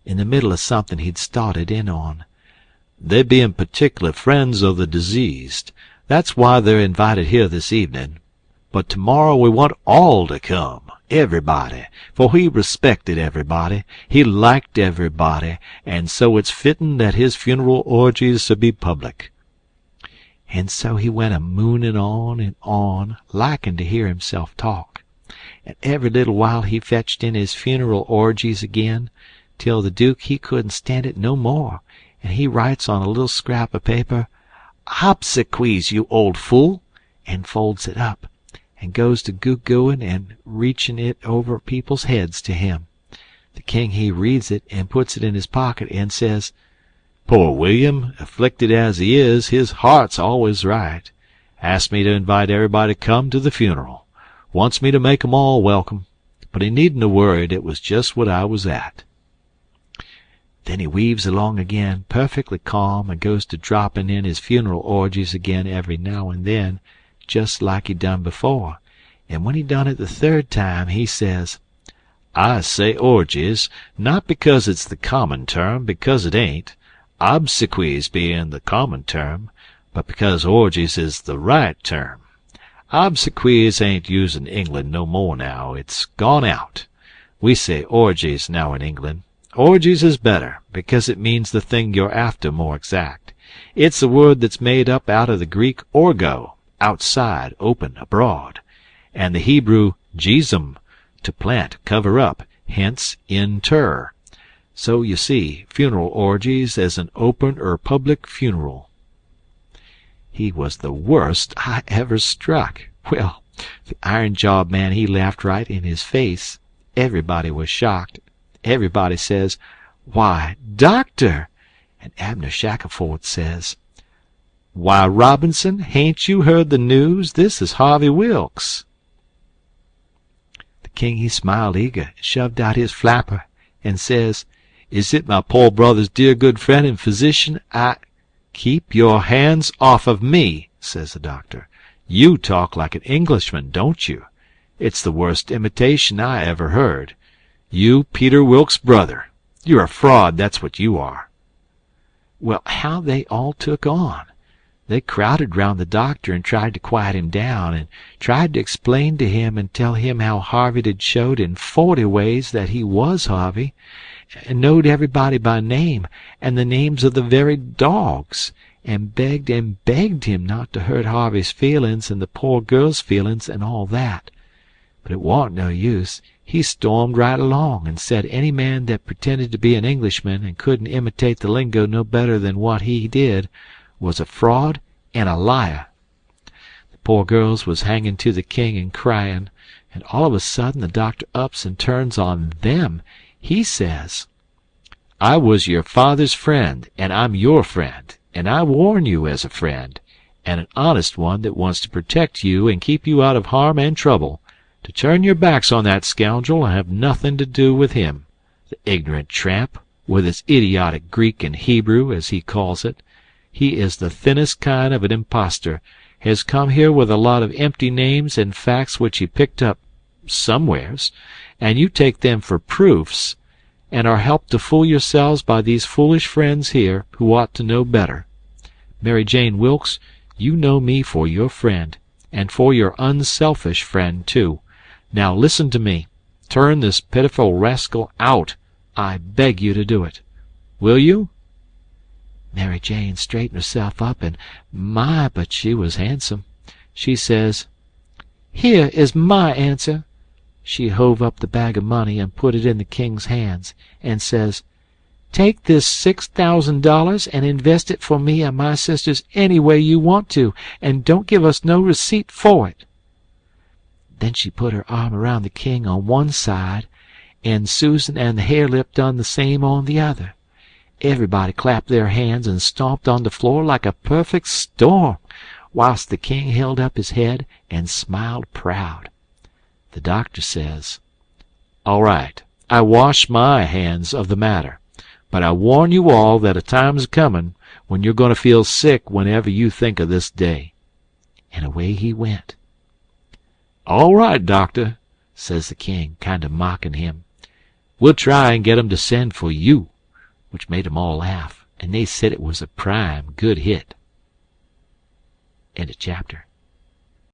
in the middle of something he'd started in on, "They being particular friends of the diseased. That's why they're invited here this evening. But tomorrow we want all to come, everybody, for he respected everybody, he liked everybody, and so it's fitting that his funeral orgies should be public." And so he went a-mooning on and on, liking to hear himself talk. And every little while he fetched in his funeral orgies again, till the Duke he couldn't stand it no more, and he writes on a little scrap of paper, "Obsequies, you old fool," and folds it up, and goes to goo-gooing and reaching it over people's heads to him. The king he reads it and puts it in his pocket and says, "Poor William, afflicted as he is, his heart's always right. Asked me to invite everybody to come to the funeral. Wants me to make 'em all welcome, but he needn't have worried, it was just what I was at." Then he weaves along again, perfectly calm, and goes to dropping in his funeral orgies again every now and then, just like he done before. And when he done it the third time, he says, "I say orgies, not because it's the common term, because it ain't, obsequies being the common term, but because orgies is the right term. Obsequies ain't used in England no more now, it's gone out. We say orgies now in England. Orgies is better, because it means the thing you're after more exact. It's a word that's made up out of the Greek orgo, outside, open, abroad, and the Hebrew jesum, to plant, cover up, hence inter. So you see, funeral orgies is an open or public funeral." He was the worst I ever struck. Well, the iron-jawed man he laughed right in his face. Everybody was shocked. Everybody says, "Why, doctor!" And Abner Shackelford says, "Why, Robinson, hain't you heard the news? This is Harvey Wilkes." The king he smiled eager, and shoved out his flapper, and says, "Is it my poor brother's dear good friend and physician? Keep your hands off of me," says the doctor. "You talk like an Englishman, don't you? It's the worst imitation I ever heard. You, Peter Wilkes' brother. You're a fraud, that's what you are." Well, how they all took on! They crowded round the doctor and tried to quiet him down, and tried to explain to him and tell him how Harvey had showed in 40 ways that he was Harvey, and knowed everybody by name, and the names of the very dogs, and begged him not to hurt Harvey's feelings and the poor girl's feelings and all that. But it warn't no use. He stormed right along, and said any man that pretended to be an Englishman and couldn't imitate the lingo no better than what he did was a fraud and a liar. The poor girls was hanging to the king and crying, and all of a sudden the doctor ups and turns on them. He says, "I was your father's friend, and I'm your friend, and I warn you as a friend, and an honest one that wants to protect you and keep you out of harm and trouble, to turn your backs on that scoundrel and have nothing to do with him, the ignorant tramp, with his idiotic Greek and Hebrew, as he calls it. He is the thinnest kind of an impostor, has come here with a lot of empty names and facts which he picked up somewheres, and you take them for proofs, and are helped to fool yourselves by these foolish friends here, who ought to know better. Mary Jane Wilkes, you know me for your friend, and for your unselfish friend, too. Now listen to me. Turn this pitiful rascal out. I beg you to do it. Will you?" Mary Jane straightened herself up, and my, but she was handsome. She says, "Here is my answer." She hove up the bag of money and put it in the king's hands, and says, "Take this $6,000 and invest it for me and my sisters any way you want to, and don't give us no receipt for it." Then she put her arm around the king on one side, and Susan and the hare lip done the same on the other. Everybody clapped their hands and stomped on the floor like a perfect storm, whilst the king held up his head and smiled proud. The doctor says, "All right, I wash my hands of the matter, but I warn you all that a time's comin' when you're going to feel sick whenever you think of this day." And away he went. "All right, doctor," says the king, kind of mocking him. "We'll try and get 'em to send for you," which made 'em all laugh, and they said it was a prime good hit. End of chapter.